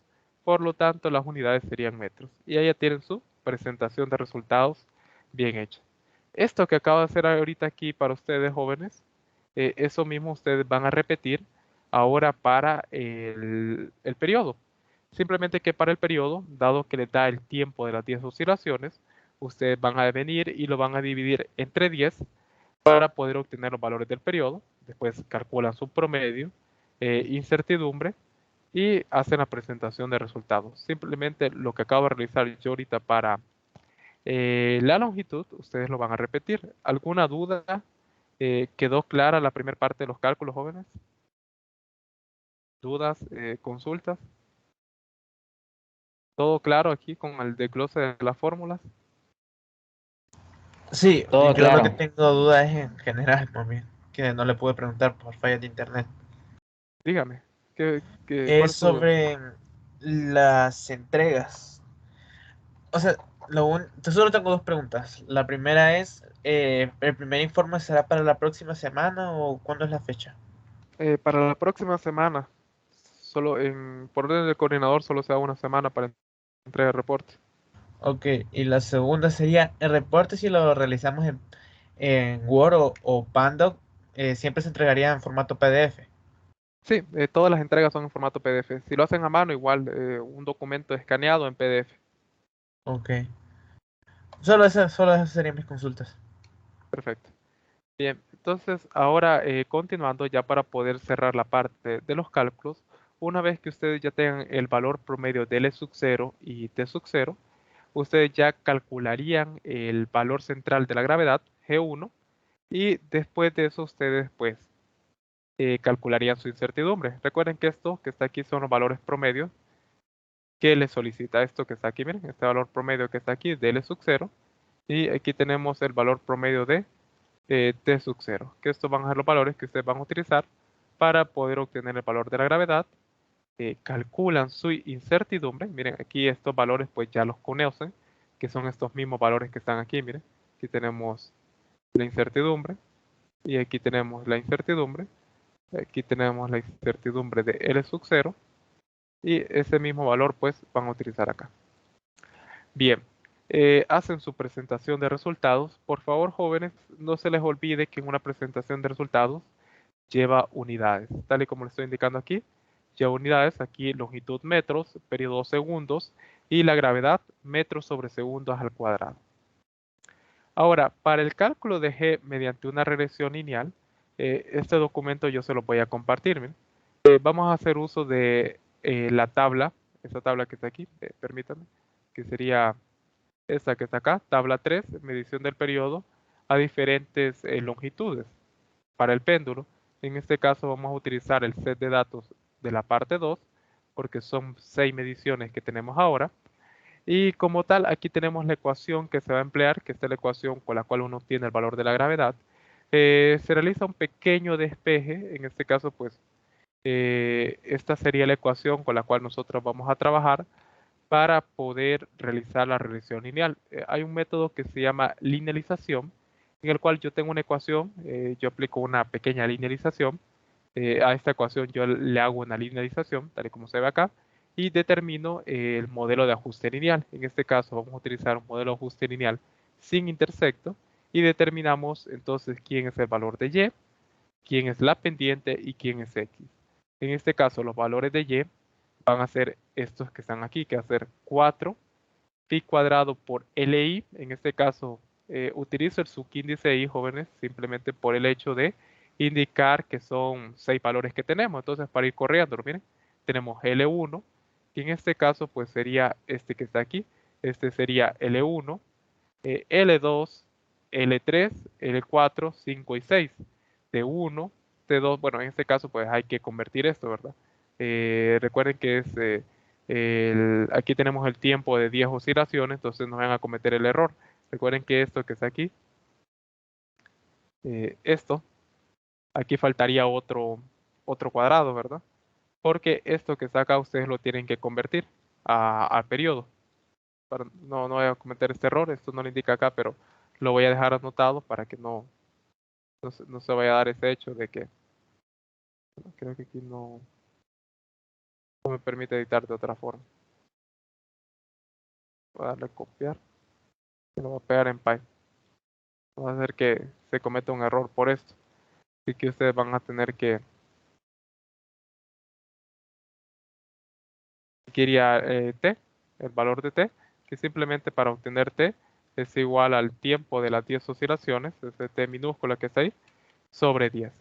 por lo tanto las unidades serían metros. Y ahí ya tienen su presentación de resultados bien hecha. Esto que acabo de hacer ahorita aquí para ustedes jóvenes, eso mismo ustedes van a repetir ahora para el periodo. Simplemente que para el periodo, dado que les da el tiempo de las 10 oscilaciones, ustedes van a venir y lo van a dividir entre 10 para poder obtener los valores del periodo. Después calculan su promedio, incertidumbre y hacen la presentación de resultados. Simplemente lo que acabo de realizar yo ahorita para la longitud, ustedes lo van a repetir. ¿Alguna duda? ¿Quedó clara la primera parte de los cálculos, jóvenes? ¿Dudas? ¿Consultas? ¿Todo claro aquí con el desglose de las fórmulas? Sí, Todo yo lo que claro. tengo duda es en general, mami, que no le pude preguntar por fallas de internet. Dígame, ¿cuál Es es su duda? sobre las entregas. O sea, yo solo tengo dos preguntas. La primera es, ¿el primer informe será para la próxima semana o cuándo es la fecha? Para la próxima semana, por orden del coordinador, solo se da una semana para entrega de reporte. Ok, y la segunda sería, el reporte si lo realizamos en Word o Pandoc, siempre se entregaría en formato PDF. Sí, todas las entregas son en formato PDF. Si lo hacen a mano, igual un documento escaneado en PDF. Ok, solo esas serían mis consultas. Perfecto. Bien, entonces ahora continuando ya para poder cerrar la parte de los cálculos, una vez que ustedes ya tengan el valor promedio de L sub 0 y T sub 0, ustedes ya calcularían el valor central de la gravedad, G1, y después de eso ustedes pues calcularían su incertidumbre. Recuerden que esto que está aquí son los valores promedios que les solicita esto que está aquí. Miren, este valor promedio que está aquí de L sub 0 y aquí tenemos el valor promedio de T sub 0, que estos van a ser los valores que ustedes van a utilizar para poder obtener el valor de la gravedad. Calculan su incertidumbre. Miren, aquí estos valores pues ya los conocen, que son estos mismos valores que están aquí. Miren, aquí tenemos la incertidumbre y aquí tenemos la incertidumbre. Aquí tenemos la incertidumbre de L sub 0 y ese mismo valor pues van a utilizar acá. Bien, hacen su presentación de resultados. Por favor, jóvenes, no se les olvide que en una presentación de resultados lleva unidades, tal y como le estoy indicando aquí, Y unidades, aquí longitud metros, periodo segundos, y la gravedad metros sobre segundos al cuadrado. Ahora, para el cálculo de G mediante una regresión lineal, este documento yo se lo voy a compartir. Miren. Vamos a hacer uso de la tabla, esta tabla que está aquí, permítanme, que sería esta que está acá, tabla 3, medición del periodo a diferentes longitudes para el péndulo. En este caso vamos a utilizar el set de datos de la parte 2, porque son 6 mediciones que tenemos ahora. Y como tal, aquí tenemos la ecuación que se va a emplear, que esta es la ecuación con la cual uno obtiene el valor de la gravedad. Se realiza un pequeño despeje, en este caso pues esta sería la ecuación con la cual nosotros vamos a trabajar para poder realizar la regresión lineal. Hay un método que se llama linealización, en el cual yo tengo una ecuación, yo aplico una pequeña linealización, a esta ecuación yo le hago una linealización, tal y como se ve acá, y determino el modelo de ajuste lineal. En este caso vamos a utilizar un modelo de ajuste lineal sin intersecto y determinamos entonces quién es el valor de Y, quién es la pendiente y quién es X. En este caso los valores de Y van a ser estos que están aquí, que va a ser 4 pi cuadrado por LI. En este caso utilizo el subíndice I, jóvenes, simplemente por el hecho de indicar que son 6 valores que tenemos. Entonces, para ir corriendo, miren, tenemos L1, y en este caso, pues sería este que está aquí. Este sería L1, L2, L3, L4, 5 y 6. T1, T2, bueno, en este caso, pues hay que convertir esto, ¿verdad? Recuerden que es aquí tenemos el tiempo de 10 oscilaciones, entonces no van a cometer el error. Recuerden que esto que está aquí, esto, aquí faltaría otro cuadrado, ¿verdad? Porque esto que está acá ustedes lo tienen que convertir al periodo. No voy a cometer este error, esto no lo indica acá, pero lo voy a dejar anotado para que no se vaya a dar ese hecho de que creo que aquí no me permite editar de otra forma. Voy a darle a copiar y lo voy a pegar en Python. Va a hacer que se cometa un error por esto. Así que ustedes van a tener que quería t, el valor de t, que simplemente para obtener t es igual al tiempo de las 10 oscilaciones, ese t minúscula que está ahí, sobre 10.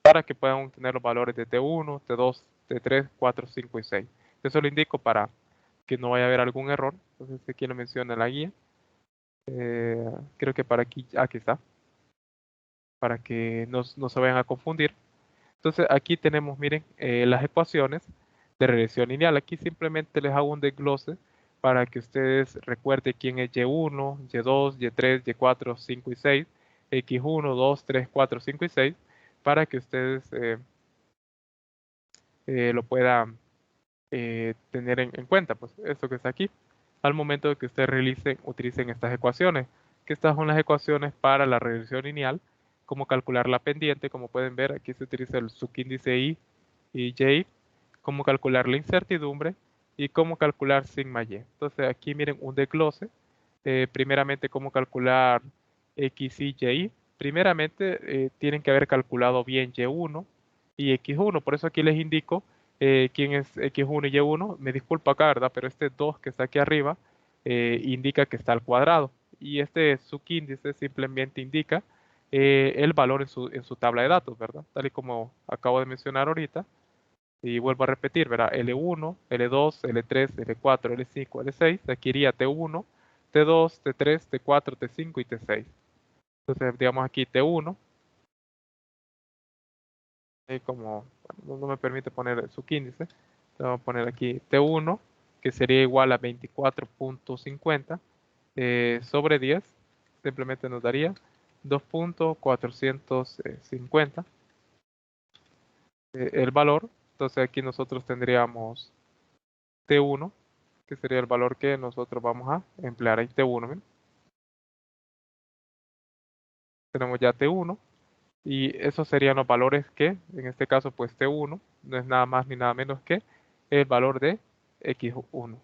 Para que puedan obtener los valores de T1, T2, T3, 4, 5 y 6. Eso lo indico para que no vaya a haber algún error. Entonces aquí lo menciona en la guía. Creo que para aquí está. Para que no se vayan a confundir. Entonces aquí tenemos, miren, las ecuaciones de regresión lineal. Aquí simplemente les hago un desglose para que ustedes recuerden quién es Y1, Y2, Y3, Y4, 5 y 6, X1, 2, 3, 4, 5 y 6, para que ustedes lo puedan tener en cuenta, pues esto que está aquí, al momento de que ustedes utilicen estas ecuaciones, que estas son las ecuaciones para la regresión lineal, cómo calcular la pendiente, como pueden ver, aquí se utiliza el subíndice I y J, cómo calcular la incertidumbre y cómo calcular sigma Y. Entonces aquí miren un desglose, primeramente cómo calcular X y Y. Primeramente tienen que haber calculado bien Y1 y X1, por eso aquí les indico quién es X1 y Y1. Me disculpo acá, ¿verdad? Pero este 2 que está aquí arriba indica que está al cuadrado. Y este subíndice simplemente indica el valor en su tabla de datos, ¿verdad? Tal y como acabo de mencionar ahorita. Y vuelvo a repetir, ¿verdad? L1, L2, L3, L4, L5, L6. Aquí iría T1, T2, T3, T4, T5 y T6. Entonces, digamos aquí T1. Y como bueno, no me permite poner el subíndice, vamos a poner aquí T1, que sería igual a 24.50 sobre 10. Simplemente nos daría 2.450 el valor. Entonces aquí nosotros tendríamos T1, que sería el valor que nosotros vamos a emplear ahí, T1. ¿Ven? Tenemos ya T1 y esos serían los valores que, en este caso, pues T1 no es nada más ni nada menos que el valor de X1.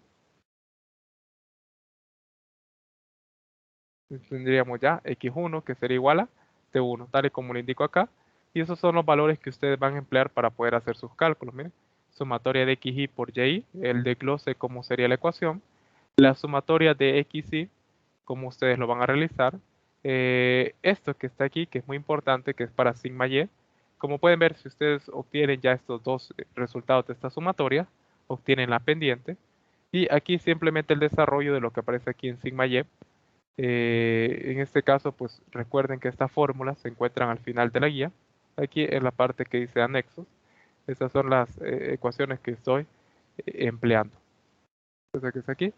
Tendríamos ya X1 que sería igual a T1, tal y como lo indico acá. Y esos son los valores que ustedes van a emplear para poder hacer sus cálculos. Miren, sumatoria de xy por y, el desglose cómo sería la ecuación, la sumatoria de xy, cómo ustedes lo van a realizar, esto que está aquí, que es muy importante, que es para sigma y, como pueden ver, si ustedes obtienen ya estos dos resultados de esta sumatoria, obtienen la pendiente, y aquí simplemente el desarrollo de lo que aparece aquí en sigma y. En este caso, pues recuerden que estas fórmulas se encuentran al final de la guía, aquí en la parte que dice anexos. Estas son las ecuaciones que estoy empleando. Entonces, que es aquí.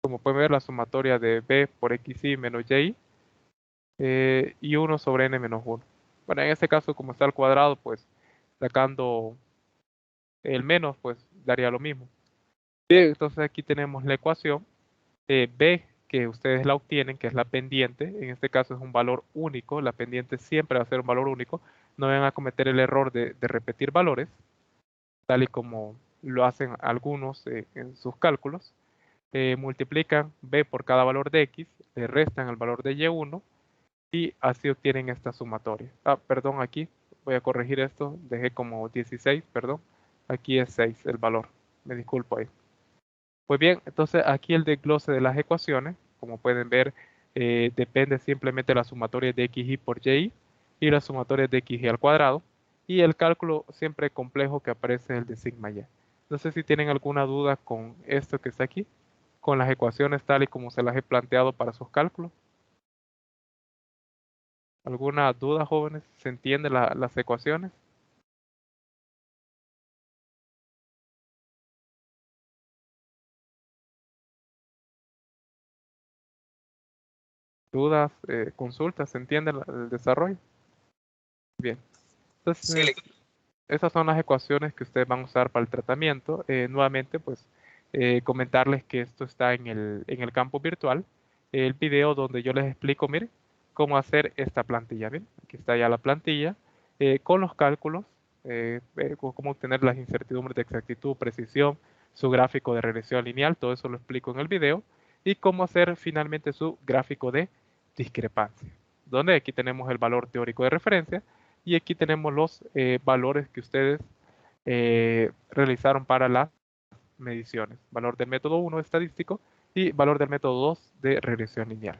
Como pueden ver, la sumatoria de b por xy menos y, y 1 sobre n menos 1. Bueno, en este caso, como está al cuadrado, pues sacando el menos, pues daría lo mismo. Bien, entonces aquí tenemos la ecuación. B, que ustedes la obtienen, que es la pendiente, en este caso es un valor único, la pendiente siempre va a ser un valor único, no van a cometer el error de repetir valores, tal y como lo hacen algunos en sus cálculos. Multiplican B por cada valor de X, le restan el valor de Y1 y así obtienen esta sumatoria. Perdón, aquí voy a corregir esto, dejé como 16, perdón, aquí es 6 el valor, me disculpo ahí. Pues bien, entonces aquí el desglose de las ecuaciones, como pueden ver, depende simplemente de la sumatoria de xy por y y la sumatoria de xy al cuadrado. Y el cálculo siempre complejo que aparece es el de sigma y. No sé si tienen alguna duda con esto que está aquí, con las ecuaciones tal y como se las he planteado para sus cálculos. ¿Alguna duda, jóvenes? ¿Se entienden las ecuaciones? ¿Dudas, consultas? ¿Se entiende el desarrollo? Bien. Entonces, esas son las ecuaciones que ustedes van a usar para el tratamiento. Nuevamente, pues, comentarles que esto está en el campo virtual. El video donde yo les explico, miren, cómo hacer esta plantilla. Miren, aquí está ya la plantilla con los cálculos, cómo obtener las incertidumbres de exactitud, precisión, su gráfico de regresión lineal, todo eso lo explico en el video. Y cómo hacer finalmente su gráfico de discrepancia, donde aquí tenemos el valor teórico de referencia y aquí tenemos los valores que ustedes realizaron para las mediciones. Valor del método 1 estadístico y valor del método 2 de regresión lineal.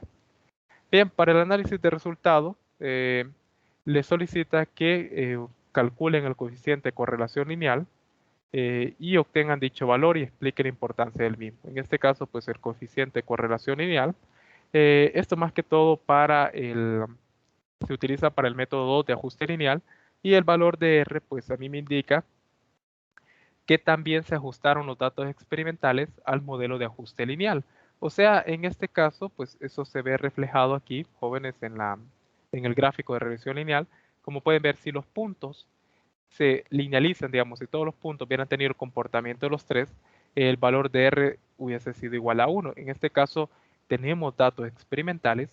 Bien, para el análisis de resultados, les solicita que calculen el coeficiente de correlación lineal y obtengan dicho valor y expliquen la importancia del mismo. En este caso, pues el coeficiente de correlación lineal. Esto más que todo se utiliza para el método 2 de ajuste lineal y el valor de R, pues a mí me indica que también se ajustaron los datos experimentales al modelo de ajuste lineal. O sea, en este caso, pues eso se ve reflejado aquí, jóvenes, en el gráfico de regresión lineal. Como pueden ver, si los puntos se linealizan, digamos, si todos los puntos hubieran tenido el comportamiento de los tres, el valor de R hubiese sido igual a 1. En este caso, tenemos datos experimentales.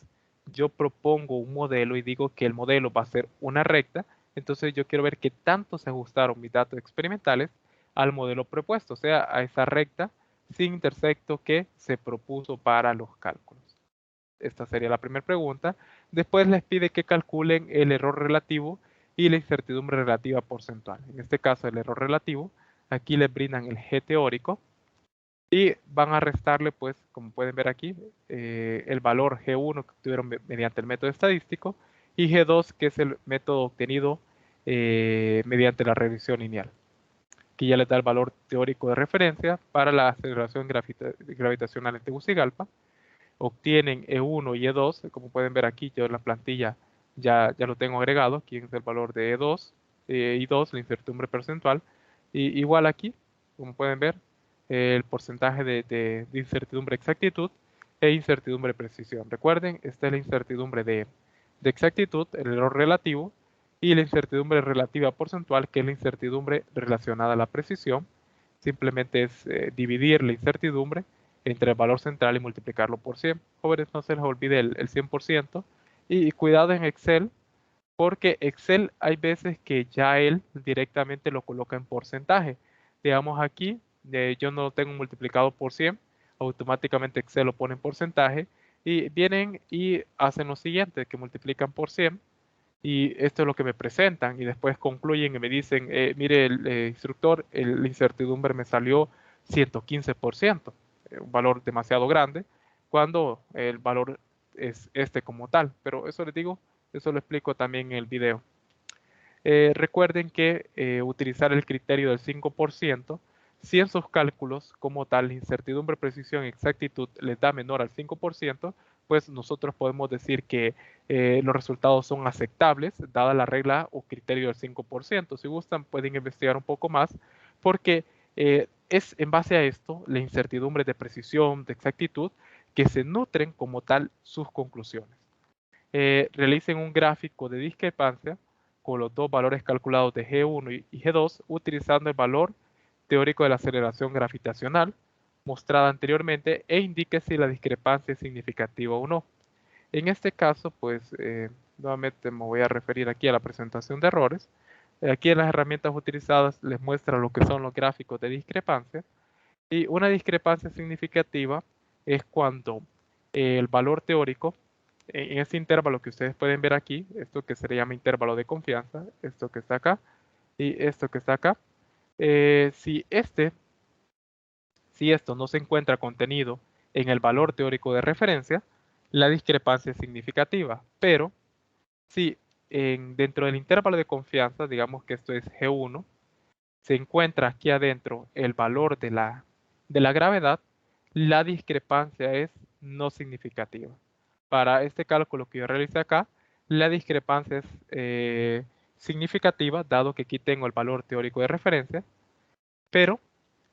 Yo propongo un modelo y digo que el modelo va a ser una recta. Entonces yo quiero ver qué tanto se ajustaron mis datos experimentales al modelo propuesto, o sea, a esa recta sin intersecto que se propuso para los cálculos. Esta sería la primera pregunta. Después les pide que calculen el error relativo y la incertidumbre relativa porcentual. En este caso, el error relativo, aquí les brindan el G teórico y van a restarle, pues, como pueden ver aquí, el valor G1 que obtuvieron mediante el método estadístico y G2, que es el método obtenido mediante la regresión lineal. Aquí ya les da el valor teórico de referencia para la aceleración gravitacional en Tegucigalpa. Obtienen E1 y E2, como pueden ver aquí, yo en la plantilla ya lo tengo agregado, aquí es el valor de E2 y 2, la incertidumbre porcentual, y igual aquí, como pueden ver, el porcentaje de incertidumbre exactitud e incertidumbre precisión. Recuerden, esta es la incertidumbre de exactitud, el error relativo, y la incertidumbre relativa porcentual, que es la incertidumbre relacionada a la precisión. Simplemente es dividir la incertidumbre entre el valor central y multiplicarlo por 100. Jóvenes, no se les olvide el 100%. Y cuidado en Excel, porque Excel hay veces que ya él directamente lo coloca en porcentaje. Digamos aquí, yo no lo tengo multiplicado por 100, automáticamente Excel lo pone en porcentaje y vienen y hacen lo siguiente, que multiplican por 100 y esto es lo que me presentan, y después concluyen y me dicen, mire, instructor, la incertidumbre me salió 115%, un valor demasiado grande, cuando el valor es este como tal. Pero eso les digo, eso lo explico también en el video. Recuerden que utilizar el criterio del 5%, si en sus cálculos como tal la incertidumbre, precisión y exactitud les da menor al 5%, pues nosotros podemos decir que los resultados son aceptables, dada la regla o criterio del 5%. Si gustan, pueden investigar un poco más, porque es en base a esto, la incertidumbre de precisión, de exactitud, que se nutren como tal sus conclusiones. Realicen un gráfico de discrepancia con los dos valores calculados de G1 y G2 utilizando el valor teórico de la aceleración gravitacional mostrada anteriormente e indique si la discrepancia es significativa o no. En este caso, pues nuevamente me voy a referir aquí a la presentación de errores. Aquí en las herramientas utilizadas les muestra lo que son los gráficos de discrepancia, y una discrepancia significativa es cuando el valor teórico en este intervalo que ustedes pueden ver aquí, esto que se le llama intervalo de confianza, esto que está acá y esto que está acá, si esto no se encuentra contenido en el valor teórico de referencia, la discrepancia es significativa. Pero si dentro del intervalo de confianza, digamos que esto es G1, se encuentra aquí adentro el valor de la gravedad, la discrepancia es no significativa. Para este cálculo que yo realicé acá, la discrepancia es significativa, dado que aquí tengo el valor teórico de referencia, pero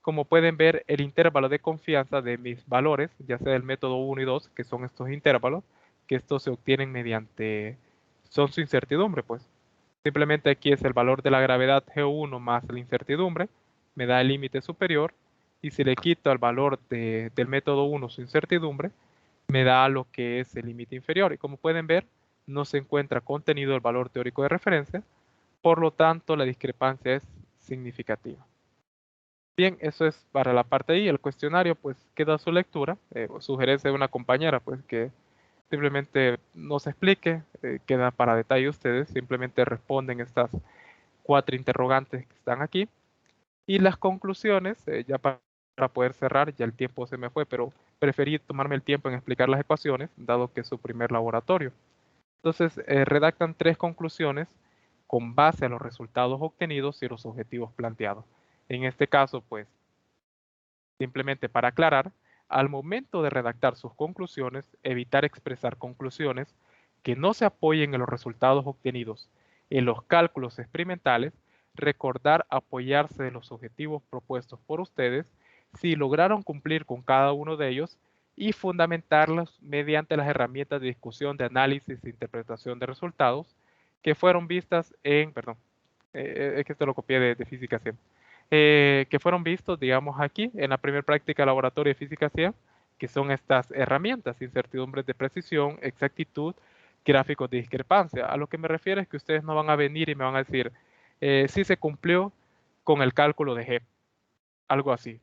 como pueden ver, el intervalo de confianza de mis valores, ya sea el método 1 y 2, que son estos intervalos, que estos se obtienen mediante, son su incertidumbre, pues. Simplemente aquí es el valor de la gravedad G1 más la incertidumbre, me da el límite superior, y si le quito el valor del método 1 su incertidumbre, me da lo que es el límite inferior. Y como pueden ver, no se encuentra contenido el valor teórico de referencia, por lo tanto la discrepancia es significativa. Bien, eso es para la parte I. El cuestionario pues queda a su lectura, sugerencia de una compañera pues que simplemente nos explique, queda para detalle ustedes, simplemente responden estas 4 interrogantes que están aquí. Y las conclusiones, ya para poder cerrar, ya el tiempo se me fue, pero preferí tomarme el tiempo en explicar las ecuaciones, dado que es su primer laboratorio. Entonces, redactan 3 conclusiones con base a los resultados obtenidos y los objetivos planteados. En este caso, pues, simplemente para aclarar, al momento de redactar sus conclusiones, evitar expresar conclusiones que no se apoyen en los resultados obtenidos en los cálculos experimentales, recordar apoyarse de los objetivos propuestos por ustedes si lograron cumplir con cada uno de ellos y fundamentarlos mediante las herramientas de discusión, de análisis e interpretación de resultados que fueron vistas en, perdón, es que esto lo copié de física 100, que fueron vistos, digamos, aquí en la primera práctica de laboratorio de física 100, que son estas herramientas, incertidumbres de precisión, exactitud, gráficos de discrepancia. A lo que me refiero es que ustedes no van a venir y me van a decir, si se cumplió con el cálculo de G, algo así,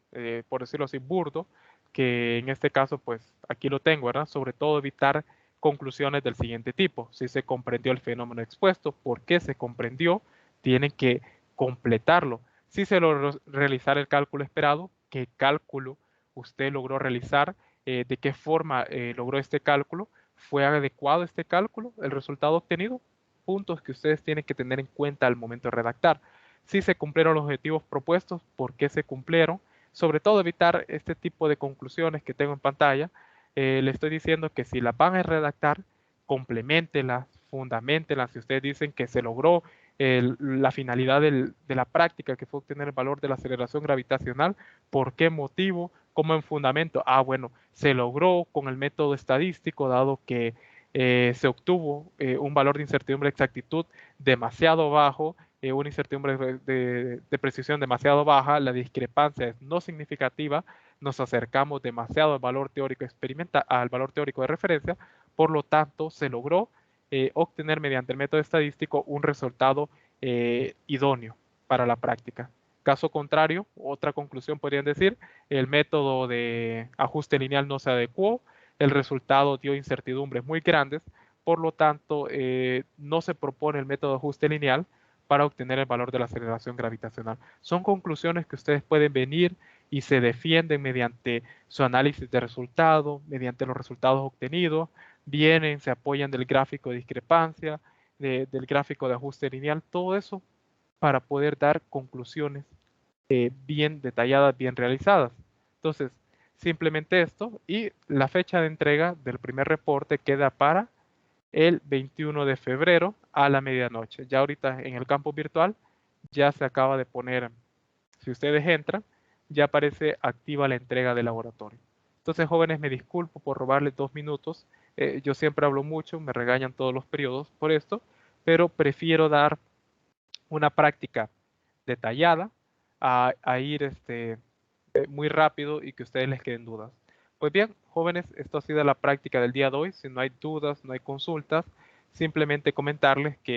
por decirlo así, burdo, que en este caso, pues aquí lo tengo, ¿verdad? Sobre todo evitar conclusiones del siguiente tipo. Si se comprendió el fenómeno expuesto, ¿por qué se comprendió? Tienen que completarlo. Si se logró realizar el cálculo esperado, ¿qué cálculo usted logró realizar? ¿De qué forma logró este cálculo? ¿Fue adecuado este cálculo? ¿El resultado obtenido? Puntos que ustedes tienen que tener en cuenta al momento de redactar. Si se cumplieron los objetivos propuestos, ¿por qué se cumplieron? Sobre todo evitar este tipo de conclusiones que tengo en pantalla. Le estoy diciendo que si las van a redactar, complementenlas, fundamentenlas. Si ustedes dicen que se logró la finalidad de la práctica, que fue obtener el valor de la aceleración gravitacional, ¿por qué motivo? ¿Cómo en fundamento? Ah, bueno, se logró con el método estadístico, dado que se obtuvo un valor de incertidumbre de exactitud demasiado bajo, una incertidumbre de precisión demasiado baja, la discrepancia es no significativa, nos acercamos demasiado al valor teórico experimental, al valor teórico de referencia, por lo tanto se logró obtener mediante el método estadístico un resultado idóneo para la práctica. Caso contrario, otra conclusión podrían decir, el método de ajuste lineal no se adecuó, el resultado dio incertidumbres muy grandes, Por lo tanto, no se propone el método de ajuste lineal para obtener el valor de la aceleración gravitacional. Son conclusiones que ustedes pueden venir y se defienden mediante su análisis de resultados, mediante los resultados obtenidos, vienen, se apoyan del gráfico de discrepancia, del gráfico de ajuste lineal, todo eso para poder dar conclusiones bien detalladas, bien realizadas. Entonces, simplemente esto, y la fecha de entrega del primer reporte queda para el 21 de febrero a la medianoche. Ya ahorita en el campo virtual ya se acaba de poner, si ustedes entran, ya aparece activa la entrega del laboratorio. Entonces, jóvenes, me disculpo por robarles 2 minutos. Yo siempre hablo mucho, me regañan todos los periodos por esto, pero prefiero dar una práctica detallada a ir muy rápido y que a ustedes les queden dudas. Pues bien, jóvenes, esto ha sido la práctica del día de hoy. Si no hay dudas, no hay consultas, simplemente comentarles que